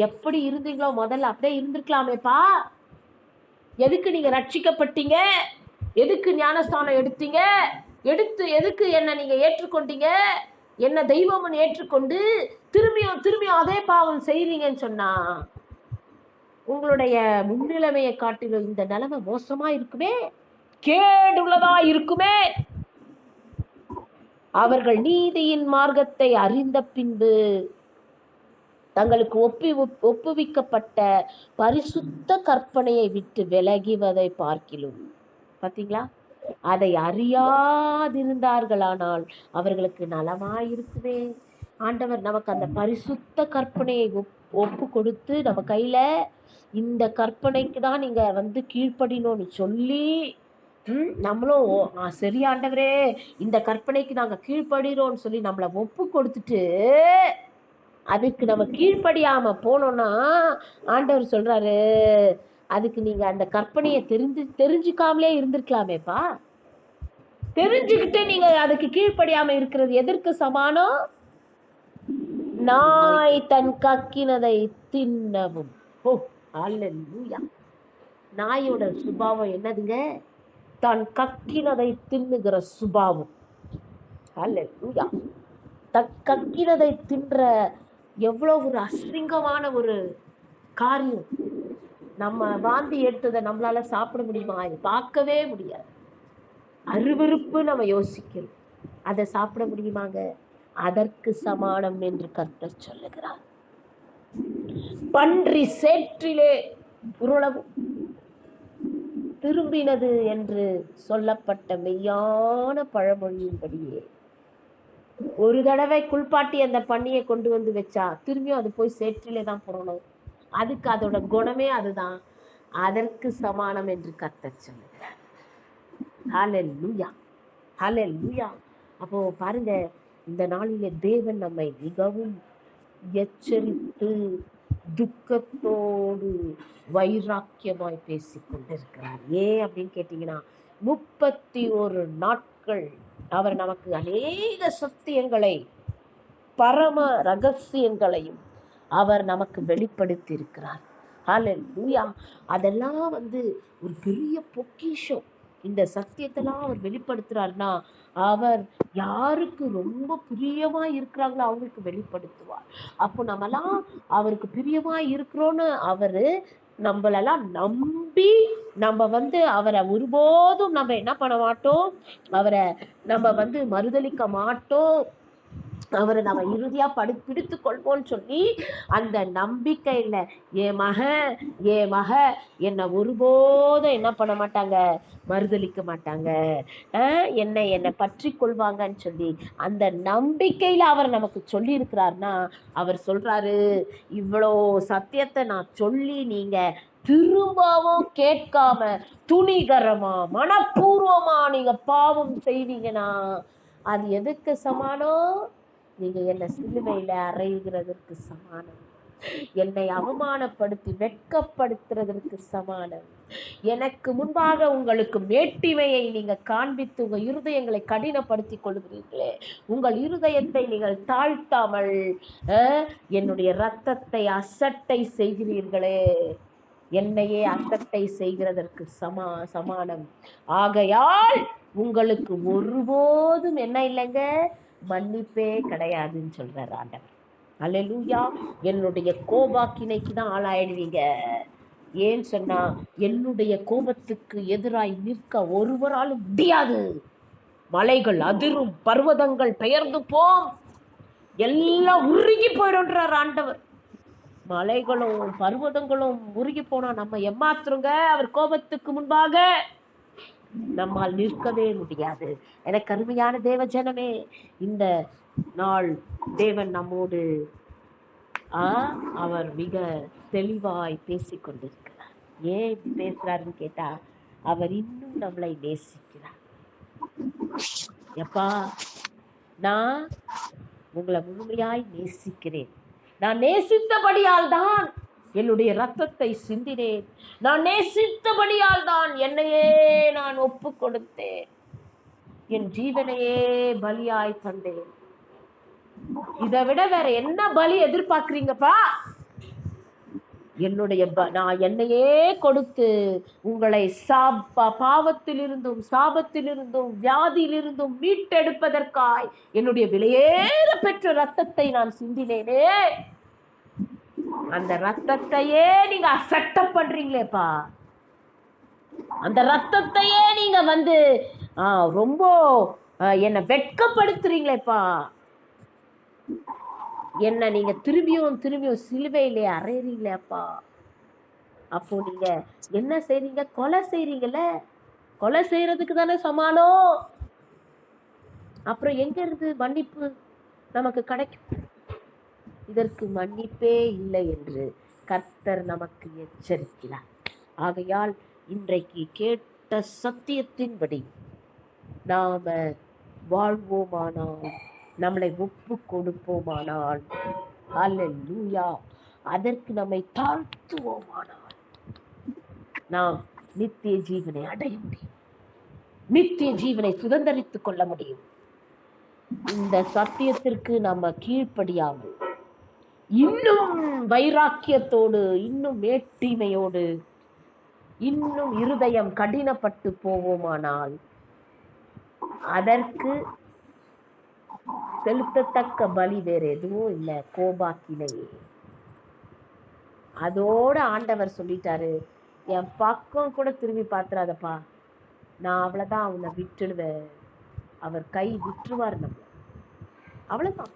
எப்படி இருந்தீங்களோ முதல்ல அப்படியே இருந்திருக்கலாமேப்பா. எதுக்கு நீங்க ரட்சிக்கப்பட்டீங்க? எதுக்கு ஞானஸ்தானம் எடுத்தீங்க? எதுக்கு என்ன நீங்க ஏற்றுக்கொண்டீங்க? என்ன தெய்வம்னு ஏற்றுக்கொண்டு திரும்பியும் அதே பாவம் செய்றீங்கன்னு சொன்னா உங்களுடைய முன்னிலைமையை காட்டிலும் இந்த நிலைமை மோசமா இருக்குமே, கேடுள்ளதா இருக்குமே. அவர்கள் நீதியின் மார்க்கத்தை அறிந்த பின்பு தங்களுக்கு ஒப்புவிக்கப்பட்ட பரிசுத்த கற்பனையை விட்டு விலகுவதை பார்க்கிலும், பாத்தீங்களா, அதை அறியாதிருந்தார்களானால் அவர்களுக்கு நலமாயிருக்குமே. ஆண்டவர் நமக்கு அந்த பரிசுத்த கற்பனையை ஒப்பு கொடுத்து நம்ம கையில இந்த கற்பனைக்கு தான் நீங்க கீழ்ப்படினோன்னு சொல்லி நம்மளும் சரி ஆண்டவரே இந்த கற்பனைக்கு நாங்க கீழ்ப்படுறோம்னு சொல்லி நம்மளை ஒப்பு கொடுத்துட்டு அதுக்கு நம்ம கீழ்ப்படியாம போனோம்னா ஆண்டவர் சொல்றாரு, அதுக்கு நீங்க அந்த கற்பனையை தெரிஞ்சுக்காமலே இருந்திருக்கலாமேப்பா. தெரிஞ்சுக்கிட்டு நீங்க அதுக்கு கீழ்ப்படியாம இருக்கிறது எதற்கு சமானம்? நாய் தன் கக்கினதை தின்னவும். அல்லேலூயா. நாயோட சுபாவம் என்னதுங்க? தன் கக்கினதை தின்னுகிற சுபாவம். அல்லேலூயா. தன் கக்கினதை தின்ற எவ்வளவு ஒரு அசிங்கமான ஒரு காரியம். நம்ம வாந்தி எடுத்ததை நம்மளால சாப்பிட முடியுமா? இது பார்க்கவே முடியாது. அருவருப்பு நம்ம யோசிக்கிறோம், அதை சாப்பிட முடியுமாங்க? அதற்கு சமானம் என்று கர்த்தர் சொல்லுகிறார். பன்றி சேற்றிலே புரளவும் திரும்பினது என்று சொல்லப்பட்ட மெய்யான பழமொழியின்படியே ஒரு தடவை குளிப்பாட்டி அந்த பண்ணியை கொண்டு வந்து வச்சா திரும்பியும் அது போய் சேற்றிலே தான் புரளும். அதுக்கு அதோட குணமே அதுதான். அதற்கு சமானம் என்று கர்த்தர் சொல்லுகிறார். ஹல்லேலூயா, ஹல்லேலூயா. அப்போ பாருங்க, இந்த நாளிலே தேவன் நம்மை மிகவும் எச்சரித்து துக்கத்தோடு வைராக்கியமாய் பேசிக்கொண்டிருக்கிறார். ஏன் அப்படின்னு கேட்டீங்கன்னா, 31 நாட்கள் அவர் நமக்கு அநேக சத்தியங்களை பரம ரகசியங்களையும் அவர் நமக்கு வெளிப்படுத்தி இருக்கிறார். ஹல்லேலூயா. அதெல்லாம் ஒரு பெரிய பொக்கிஷம். இந்த சத்தியத்தெல்லாம் அவர் வெளிப்படுத்துறாருன்னா அவர் யாருக்கு ரொம்ப பிரியமா இருக்கிறாங்களோ அவங்களுக்கு வெளிப்படுத்துவார். அப்போ நம்மலாம் அவருக்கு பிரியமா இருக்கிறோன்னு அவரு நம்மளெல்லாம் நம்பி நம்ம அவரை ஒருபோதும் நம்ம என்ன பண்ண மாட்டோம், அவரை நம்ம மறுதலிக்க மாட்டோம். அவரை நம்ம இறுதியா பிடித்து கொள்வோம்னு சொல்லி அந்த நம்பிக்கையில என் மக என்னை ஒருபோதும் என்ன பண்ண மாட்டாங்க, மறுதளிக்க மாட்டாங்க, என்னை பற்றி கொள்வாங்கன்னு சொல்லி அந்த நம்பிக்கையில அவர் நமக்கு சொல்லி இருக்கிறார்னா, அவர் சொல்றாரு, இவ்வளோ சத்தியத்தை நான் சொல்லி நீங்க திரும்பவும் கேட்காம துணிகரமா மனப்பூர்வமா நீங்க பாவம் செய்வீங்கன்னா அது எதுக்கு சமானம்? நீங்க என்னை சிலுவையில அறைகிறதற்கு சமானம், என்னை அவமானப்படுத்தி வெட்கப்படுத்துறதற்கு சமானம். எனக்கு முன்பாக உங்களுக்கு மேட்டிமையை நீங்க காண்பித்து உங்க இருதயங்களை கடினப்படுத்தி கொள்கிறீர்களே, உங்கள் இருதயத்தை நீங்கள் தாழ்த்தாமல் என்னுடைய இரத்தத்தை அசட்டை செய்கிறீர்களே, என்னையே அசட்டை செய்கிறதற்கு சமானம். ஆகையால் உங்களுக்கு ஒருபோதும் என்ன இல்லைங்க, மன்னிப்பே கிடையாதுன்னு சொல்றார் ஆண்டவர். அல்லேலூயா. என்னுடைய கோபாக்கினைக்கு தான் ஆளாயிடுவீங்க. ஏன்னு சொன்னா என்னுடைய கோபத்துக்கு எதிராய் நிற்க ஒருவராலும் முடியாது. மலைகள் அதிரும், பர்வதங்கள் பெயர்ந்து போம், எல்லாம் உருகி போயிடுன்றார் ஆண்டவர். மலைகளும் பர்வதங்களும் உருகி போனா நம்ம ஏமாத்துறோங்க. அவர் கோபத்துக்கு முன்பாக நம்மால் நிற்கவே முடியாது. எனக்கு அருமையான தேவ ஜனமே, இந்த நாள் தேவன் நம்மோடு அவர் மிக தெளிவாய் பேசிக்கொண்டிருக்கிறார். ஏன் இப்படி பேசுறாருன்னு கேட்டா, அவர் இன்னும் நம்மளை நேசிக்கிறார். எப்பா, நான் உங்களை முழுமையாய் நேசிக்கிறேன், நான் நேசித்தபடியால் தான் என்னுடைய ரத்தத்தை சிந்தினேன், நான் நேசித்தபடியால் தான் என்னையே நான் ஒப்பு கொடுத்தேன், என் ஜீவனையே பலியாய் தந்தேன். இதை விட வேற என்ன பலி எதிர்பார்க்கிறீங்கப்பா? நான் என்னையே கொடுத்து உங்களை பாவத்திலிருந்தும் சாபத்திலிருந்தும் வியாதியிலிருந்தும் மீட்டெடுப்பதற்காய் என்னுடைய விலையேற பெற்ற ரத்தத்தை நான் சிந்தினேனே, அந்த ரத்தத்தையே நீங்க அசட்டப் பண்றீங்களேப்பா, அந்த ரத்தத்தையே நீங்க ரொம்ப என்னை வெட்கப்படுத்துறீங்களேப்பா, என்ன நீங்க திரும்பியும் சிலுவையிலே அறையறீங்களேப்பா. அப்போ நீங்க என்ன செய்றீங்க? கொலை செய்றீங்கல்ல, கொலை செய்யறதுக்கு தானே சமானம். அப்புறம் எங்க இருந்து மன்னிப்பு நமக்கு கிடைக்கும்? இதற்கு மன்னிப்பே இல்லை என்று கர்த்தர் நமக்கு எச்சரிக்கிறார். ஆகையால் இன்றைக்கு கேட்ட சத்தியத்தின்படி நாம வாழ்வோமானால், நம்மளை ஒப்பு கொடுப்போமானால், அல்லேலூயா, அதற்கு நம்மை தாழ்த்துவோமானால் நாம் நித்திய ஜீவனை அடைய முடியும், நித்திய ஜீவனை சுதந்திரித்துக் கொள்ள முடியும். இந்த சத்தியத்திற்கு நம்ம கீழ்ப்படியாமல் இன்னும் வைராக்கியத்தோடு, இன்னும் மேட்டிமையோடு, இன்னும் இருதயம் கடினப்பட்டு போவோமானால் அதற்கு செலுத்தத்தக்க பலி வேற எதுவும் இல்லை, கோபாக்கினையே. அதோட ஆண்டவர் சொல்லிட்டாரு, என் பக்கம் கூட திரும்பி பார்த்துறாதப்பா, நான் அவ்வளவுதான் அவனை விட்டுடுவேன். அவர் கை விட்டுருவார் நம்ம, அவ்வளவுதான்.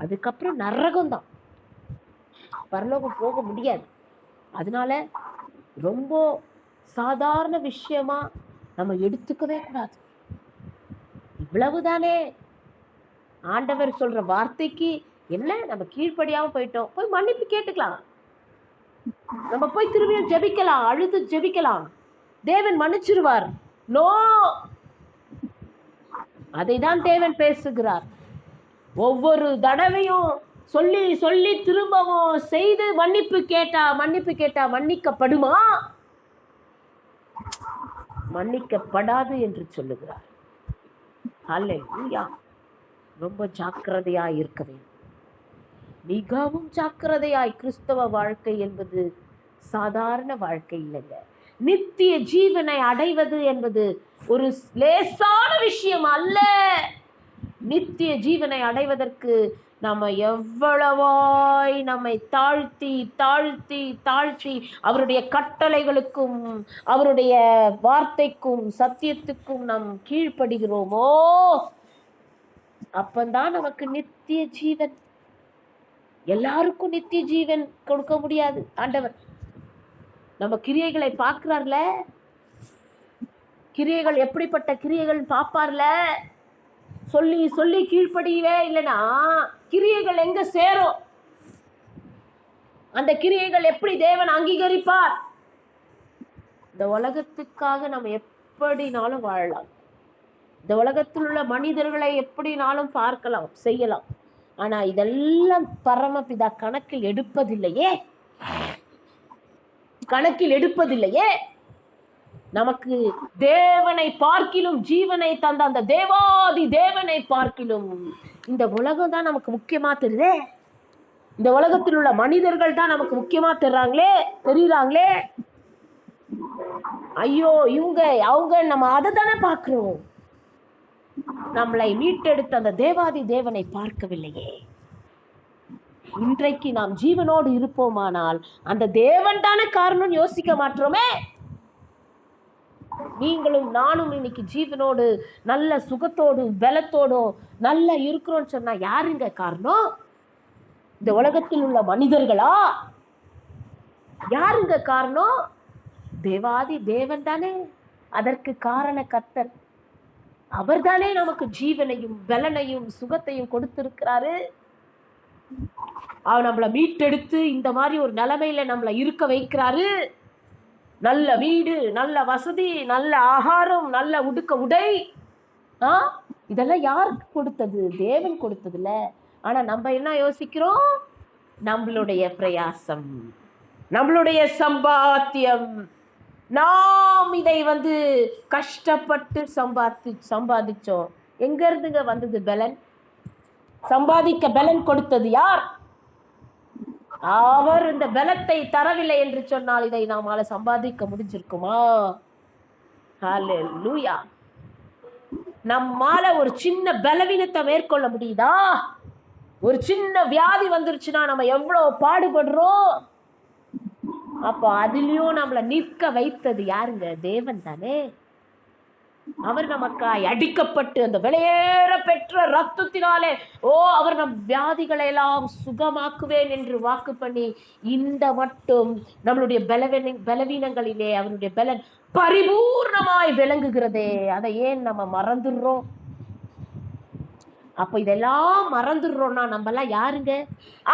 அதுக்கப்புறம் நரகம் தான், பரலோகம் போக முடியாது. அதனால ரொம்ப சாதாரண விஷயமா நம்ம எடுத்துக்கவே கூடாது. இவ்வளவுதானே ஆண்டவர் சொல்ற வார்த்தைக்கு என்ன, நம்ம கீழ்ப்படியாம போயிட்டோம், போய் மன்னிப்பு கேட்டுக்கலாம், நம்ம போய் திரும்பியும் ஜெபிக்கலாம், அழுது ஜெபிக்கலாம், தேவன் மன்னிச்சிருவார். நோ, அதைதான் தேவன் பேசுகிறார். ஒவ்வொரு தடவையும் சொல்லி சொல்லி திரும்பவும் செய்து மன்னிப்பு கேட்டா மன்னிக்கப்படுமா? மன்னிக்கப்படாது என்று சொல்லுகிறார். அல்லேலூயா. ரொம்ப ஜாக்கிரதையாய் இருக்க வேண்டும், மிகவும் ஜாக்கிரதையாய். கிறிஸ்தவ வாழ்க்கை என்பது சாதாரண வாழ்க்கை இல்லைங்க. நித்திய ஜீவனை அடைவது என்பது ஒரு லேசான விஷயம் அல்ல. நித்திய ஜீவனை அடைவதற்கு நம்ம எவ்வளவாய் நம்மை தாழ்த்தி தாழ்த்தி தாழ்த்தி அவருடைய கட்டளைகளுக்கும் அவருடைய வார்த்தைக்கும் சத்தியத்துக்கும் நாம் கீழ்ப்படுகிறோமோ அப்பந்தான் நமக்கு நித்திய ஜீவன். எல்லாருக்கும் நித்திய ஜீவன் கொடுக்க முடியாது ஆண்டவர். நம்ம கிரியைகளை பார்க்கிறார்ல, கிரியைகள் எப்படிப்பட்ட கிரியைகள் பார்ப்பார்ல. சொல்லி சொல்லி கீழ்ப்படியவே இல்லைன்னா கிரியைகள் எங்க சேரும்? அந்த கிரியைகள் எப்படி தேவன் அங்கீகரிப்பார்? இந்த உலகத்துக்காக நம்ம எப்படினாலும் வாழலாம், இந்த உலகத்தில் உள்ள மனிதர்களை எப்படினாலும் பார்க்கலாம், செய்யலாம். ஆனா இதெல்லாம் பரமபிதா கணக்கில் எடுப்பதில்லையே, கணக்கில் எடுப்பதில்லையே. நமக்கு தேவனை பார்க்கிலும், ஜீவனை தந்த அந்த தேவாதி தேவனை பார்க்கிலும் இந்த உலகம் தான் நமக்கு முக்கியமா தெரியுதே. இந்த உலகத்தில் உள்ள மனிதர்கள் தான் நமக்கு முக்கியமா தெரியுறாங்களே. ஐயோ இவங்க அவங்க, நம்ம அதை தானே பார்க்கிறோம். நம்மளை மீட்டெடுத்த அந்த தேவாதி தேவனை பார்க்கவில்லையே. இன்றைக்கு நாம் ஜீவனோடு இருப்போமானால் அந்த தேவன் தானே காரணம் யோசிக்க மாட்டோமே. நீங்களும் நானும் இன்னைக்கு ஜீவனோடு நல்ல சுகத்தோடு பலத்தோடும் நல்லா இருக்கிறோம்னு சொன்னா யாருங்க காரணம்? இந்த உலகத்தில் உள்ள மனிதர்களா? யாருங்க காரணம்? தேவாதி தேவன் தானே அதற்கு காரண கர்த்தர். அவர் தானே நமக்கு ஜீவனையும் பலனையும் சுகத்தையும் கொடுத்திருக்கிறாரு. அவர் நம்மளை மீட்டெடுத்து இந்த மாதிரி ஒரு நிலைமையில நம்மளை இருக்க வைக்கிறாரு. நல்ல வீடு, நல்ல வசதி, நல்ல ஆகாரம், நல்ல உடுக்க உடை, இதெல்லாம் யாருக்கு கொடுத்தது? தேவன் கொடுத்ததுல. ஆனா நம்ம என்ன யோசிக்கிறோம்? நம்மளுடைய பிரயாசம், நம்மளுடைய சம்பாத்தியம், நாம் இதை கஷ்டப்பட்டு சம்பாதிச்சோம். எங்க இருந்துங்க வந்தது பலன்? சம்பாதிக்க பலன் கொடுத்தது யார்? அவர் இந்த பலத்தை தரவில்லை என்று சொன்னால் இதை நாமால சம்பாதிக்க முடிஞ்சிருக்குமா? ஹல்லேலூயா. நம்மால ஒரு சின்ன பலவீனத்தை மேற்கொள்ள முடியுதா? ஒரு சின்ன வியாதி வந்துருச்சுன்னா நம்ம எவ்வளவு பாடுபடுறோம். அப்ப அதுலயும் நம்மள நிற்க வைத்தது யாருங்க? தேவன் தானே. அவர் நமக்காய் அடிக்கப்பட்டு அந்த விலையேற பெற்ற ரத்தத்தினாலே அவர் நம் வியாதிகளை எல்லாம் சுகமாக்குவேன் என்று வாக்கு பண்ணி இந்த மட்டும் நம்மளுடைய பலவீனங்களிலே அவருடைய பலன் பரிபூர்ணமாய் விளங்குகிறதே. அதை ஏன் நம்ம மறந்துடுறோம்? அப்ப இதெல்லாம் மறந்துடுறோம்னா நம்ம எல்லாம் யாருங்க?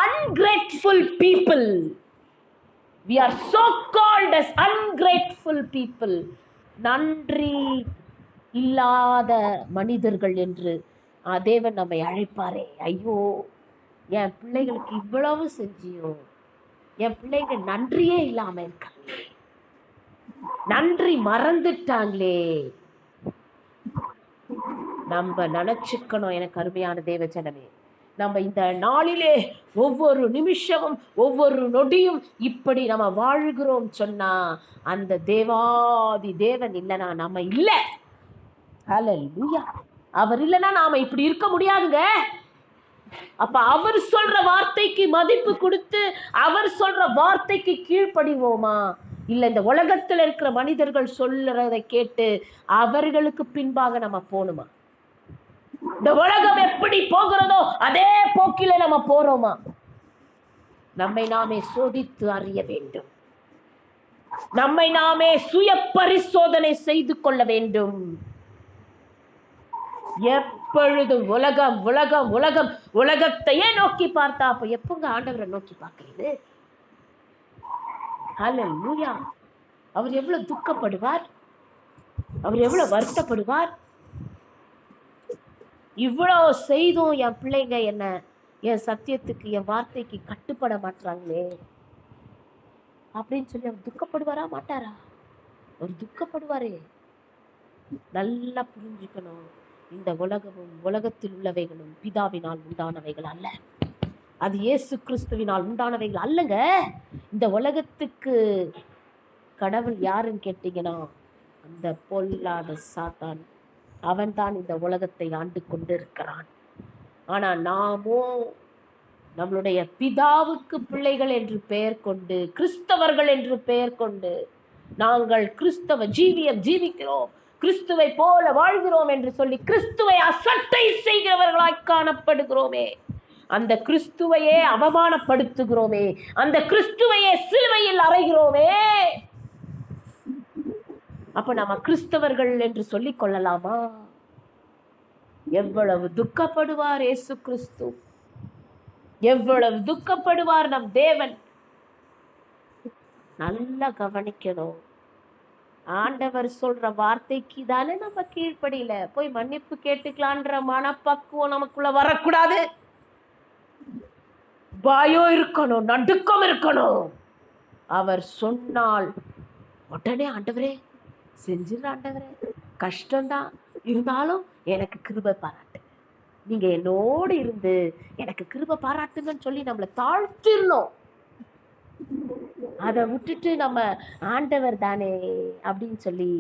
ungrateful people. We are so called as ungrateful people. நன்றி இல்லாத மனிதர்கள் என்று தேவன் நம்மை அழைப்பாரே. ஐயோ, என் பிள்ளைகளுக்கு இவ்வளவு செஞ்சியும் என் பிள்ளைங்க நன்றியே இல்லாம இருக்காங்களே, நன்றி மறந்துட்டாங்களே. நம்ம நினைச்சுக்கணும். எனக்கு அருமையான தேவ ஜனமே, நம்ம இந்த நாளிலே ஒவ்வொரு நிமிஷமும் ஒவ்வொரு நொடியும் இப்படி நம்ம வாழ்கிறோம் சொன்னா அந்த தேவாதி தேவன் இல்லைனா நம்ம இல்லை. ஹல்லேலூயா. அவர் இல்லைன்னா நாம இப்படி இருக்க முடியாதுங்க. அப்ப அவர் சொல்ற வார்த்தைக்கு மதிப்பு கொடுத்து அவர் சொல்ற வார்த்தைக்கு கீழ்ப்படிவோமா? இல்ல இந்த உலகத்துல இருக்கிற மனிதர்கள் சொல்றதை கேட்டு அவர்களுக்கு பின்பாக நம்ம போகணுமா? இந்த உலகம் எப்படி போகிறதோ அதே போக்கில நம்ம போறோமா? நம்மை நாமே சோதித்து அறிய வேண்டும். நம்மை நாமே சுய பரிசோதனை செய்து கொள்ள வேண்டும். எப்பொழுதும் உலகம் உலகம் உலகம் உலகத்தையே நோக்கி பார்த்தா அப்ப எப்பங்க ஆண்டவரை நோக்கி பார்க்கிறது? ஹல்லேலூயா. அவர் எவ்வளவு துக்கப்படுவார், அவர் எவ்வளவு வருத்தப்படுவார். இவ்வளவு செய்தும் என் பிள்ளைங்க என்ன என் சத்தியத்துக்கு என் வார்த்தைக்கு கட்டுப்பட மாட்டாங்களே அப்படின்னு சொல்லி அவர் துக்கப்படுவாரா மாட்டாரா? அவர் துக்கப்படுவாரே. நல்லா புரிஞ்சுக்கணும். இந்த உலகமும் உலகத்தில் உள்ளவைகளும் பிதாவினால் உண்டானவைகள் அல்ல, அது இயேசு கிறிஸ்துவினால் உண்டானவைகள் அல்லங்க. இந்த உலகத்துக்கு கடவுள் யாருன்னு கேட்டீங்கன்னா அந்த பொல்லாத சாத்தான். அவன் தான் இந்த உலகத்தை ஆண்டு கொண்டு இருக்கிறான். ஆனா நாமோ நம்மளுடைய பிதாவுக்கு பிள்ளைகள் என்று பெயர் கொண்டு, கிறிஸ்தவர்கள் என்று பெயர் கொண்டு நாங்கள் கிறிஸ்தவ ஜீவியம் ஜீவிக்கிறோம். கிறிஸ்துவை போல வாழ்கிறோம் என்று சொல்லி கிறிஸ்துவை அசட்டை செய்கிறவர்களாய் காணப்படுகிறோமே, அந்த கிறிஸ்துவையே அவமானப்படுத்துகிறோமே, அந்த கிறிஸ்துவையே சிலுவையில் அறைகிறோமே. அப்ப நம்ம கிறிஸ்தவர்கள் என்று சொல்லிக் கொள்ளலாமா? எவ்வளவு துக்கப்படுவார் இயேசு கிறிஸ்து, எவ்வளவு துக்கப்படுவார் நம் தேவன். நல்லா கவனிக்கணும். ஆண்டவர் சொல்ற வார்த்தைக்கு தானே நம்ம கீழ்ப்படியில போய் மன்னிப்பு கேட்டுக்கலான்ற மனப்பக்குவம் நமக்குள்ள வரக்கூடாது. பயம் இருக்கணும், நடுக்கம் இருக்கணும். அவர் சொன்னால் உடனே ஆண்டவரே செஞ்சிடற, ஆண்டவரே கஷ்டம்தான் இருந்தாலும் எனக்கு கிருபை பாராட்டு, நீங்க என்னோடு இருந்து எனக்கு கிருபை பாராட்டுங்கன்னு சொல்லி நம்மளை தாழ்த்திடணும். அதை விட்டுட்டு நம்ம ஆண்டவர் தானே அப்படின்னு சொல்லி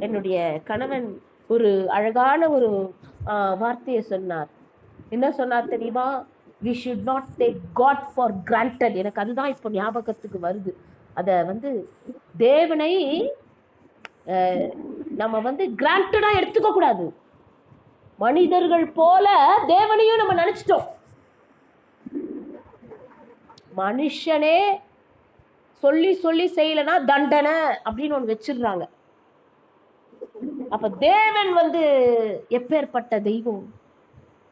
என்னுடைய கணவன் ஒரு அழகான ஒரு வார்த்தையை சொன்னார். என்ன சொன்னார் தெரியுமா? we should not take God for granted. எனக்கு அதுதான் இப்போ ஞாபகத்துக்கு வருது. அத தேவனை நம்ம கிராண்டடா எடுத்துக்க கூடாது. மனிதர்கள் போல தேவனையும் நம்ம நினைச்சிட்டோம். மனுஷனே சொல்லி சொல்லி செய்யலனா தண்டனை அப்படின்னு ஒன்று வச்சிடுறாங்க. அப்ப தேவன் எப்பேற்பட்ட தெய்வம்?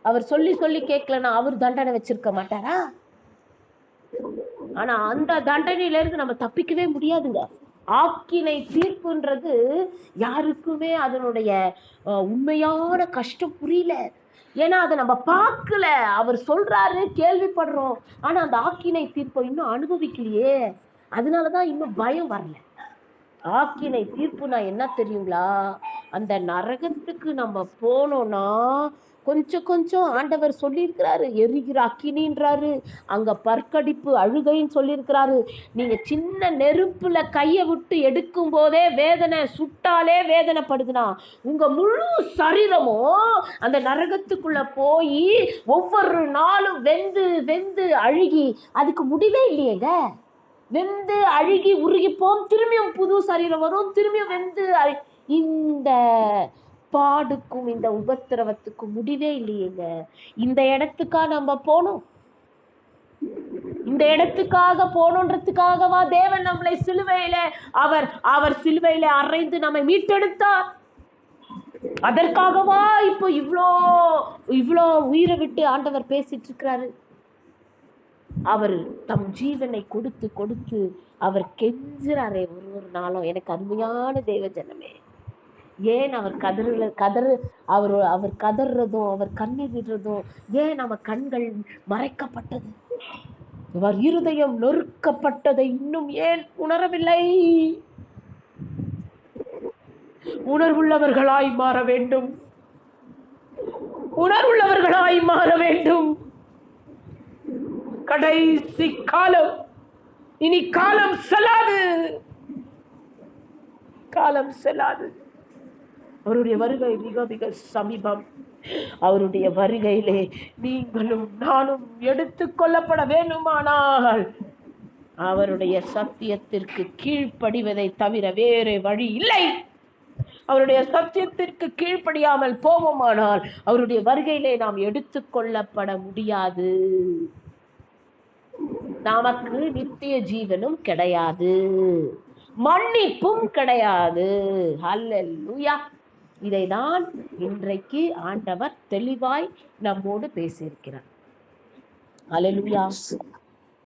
அவர் சொல்லி சொல்லி கேட்கலன்னா அவர் தண்டனை வச்சிருக்க மாட்டாரா? ஆனா அந்த தண்டனையில இருந்து நம்ம தப்பிக்கவே முடியாதுங்க. ஆக்கினை தீர்ப்புன்றது யாருக்குமே அதனுடைய உண்மையான கஷ்டம் புரியல. ஏன்னா அதை நம்ம பார்க்கல. அவர் சொல்றாரு, கேள்விப்படுறோம், ஆனா அந்த ஆக்கினை தீர்ப்பை இன்னும் அனுபவிக்கலையே. அதனாலதான் இன்னும் பயம் வரல. ஆக்கினை தீர்ப்புனா என்ன தெரியுங்களா? அந்த நரகத்துக்கு நம்ம போனோம்னா கொஞ்சம் கொஞ்சம் ஆண்டவர் சொல்லியிருக்கிறாரு, எரிகிற அக்கினின்றாரு, அங்க பற்கடிப்பு அழுகைன்னு சொல்லியிருக்கிறாரு. நீங்க சின்ன நெருப்புல கையை விட்டு எடுக்கும் போதே வேதனை, சுட்டாலே வேதனைப்படுதுன்னா உங்க முழு சரீரமும் அந்த நரகத்துக்குள்ள போய் ஒவ்வொரு நாளும் வெந்து வெந்து அழுகி அதுக்கு முடிவே இல்லையேங்க. வெந்து அழுகி உருகிப்போம், திரும்பியும் புது சரீரம் வரும், திரும்பியும் வெந்து இந்த பாடுக்கும் இந்த உபத்திரவத்துக்கும் முடிவே இல்லையேங்க. இந்த இடத்துக்கா நம்ம போனோம்? இந்த இடத்துக்காக போனோன்றதுக்காகவா தேவன் நம்மளை சிலுவையில அவர் சிலுவையில அறைந்து நம்மை மீட்டெடுத்தார்? அதற்காகவா இப்போ இவ்வளோ உயிரை விட்டு ஆண்டவர் பேசிட்டு இருக்கிறாரு? அவர் தம் ஜீவனை கொடுத்து கொடுத்து அவர் கெஞ்சுறாரே ஒரு நாளும். எனக்கு அருமையான தேவ ஜனமே, ஏன் அவர் அவர் கதறதும் அவர் கண்ணீர் விடுறதும் ஏன் நம்ம கண்கள் மறைக்கப்பட்டது? அவர் இருதயம் நொறுக்கப்பட்டதை இன்னும் ஏன் உணரவில்லை? உணர்வுள்ளவர்களாய் மாற வேண்டும், உணர்வுள்ளவர்களாய் மாற வேண்டும். கடைசி காலம், இனி காலம் செல்லாது, காலம் செல்லாது. அவருடைய வருகை மிக மிக சமீபம். அவருடைய வருகையிலே நீங்களும் நானும் எடுத்துக் கொள்ளப்பட வேண்டுமானால் அவருடைய சத்தியத்திற்கு கீழ்ப்படிவதை தவிர வேறு வழி இல்லை. அவருடைய சத்தியத்திற்கு கீழ்ப்படியாமல் போவோமானால் அவருடைய வருகையிலே நாம் எடுத்துக் கொள்ளப்பட முடியாது. நமக்கு நித்திய ஜீவனும் கிடையாது, மன்னிப்பும் கிடையாது. ஹல்லேலூயா. இதைதான் இன்றைக்கு ஆண்டவர் தெளிவாய் நம்மோடு பேசியிருக்கிறார். ஹல்லேலூயா.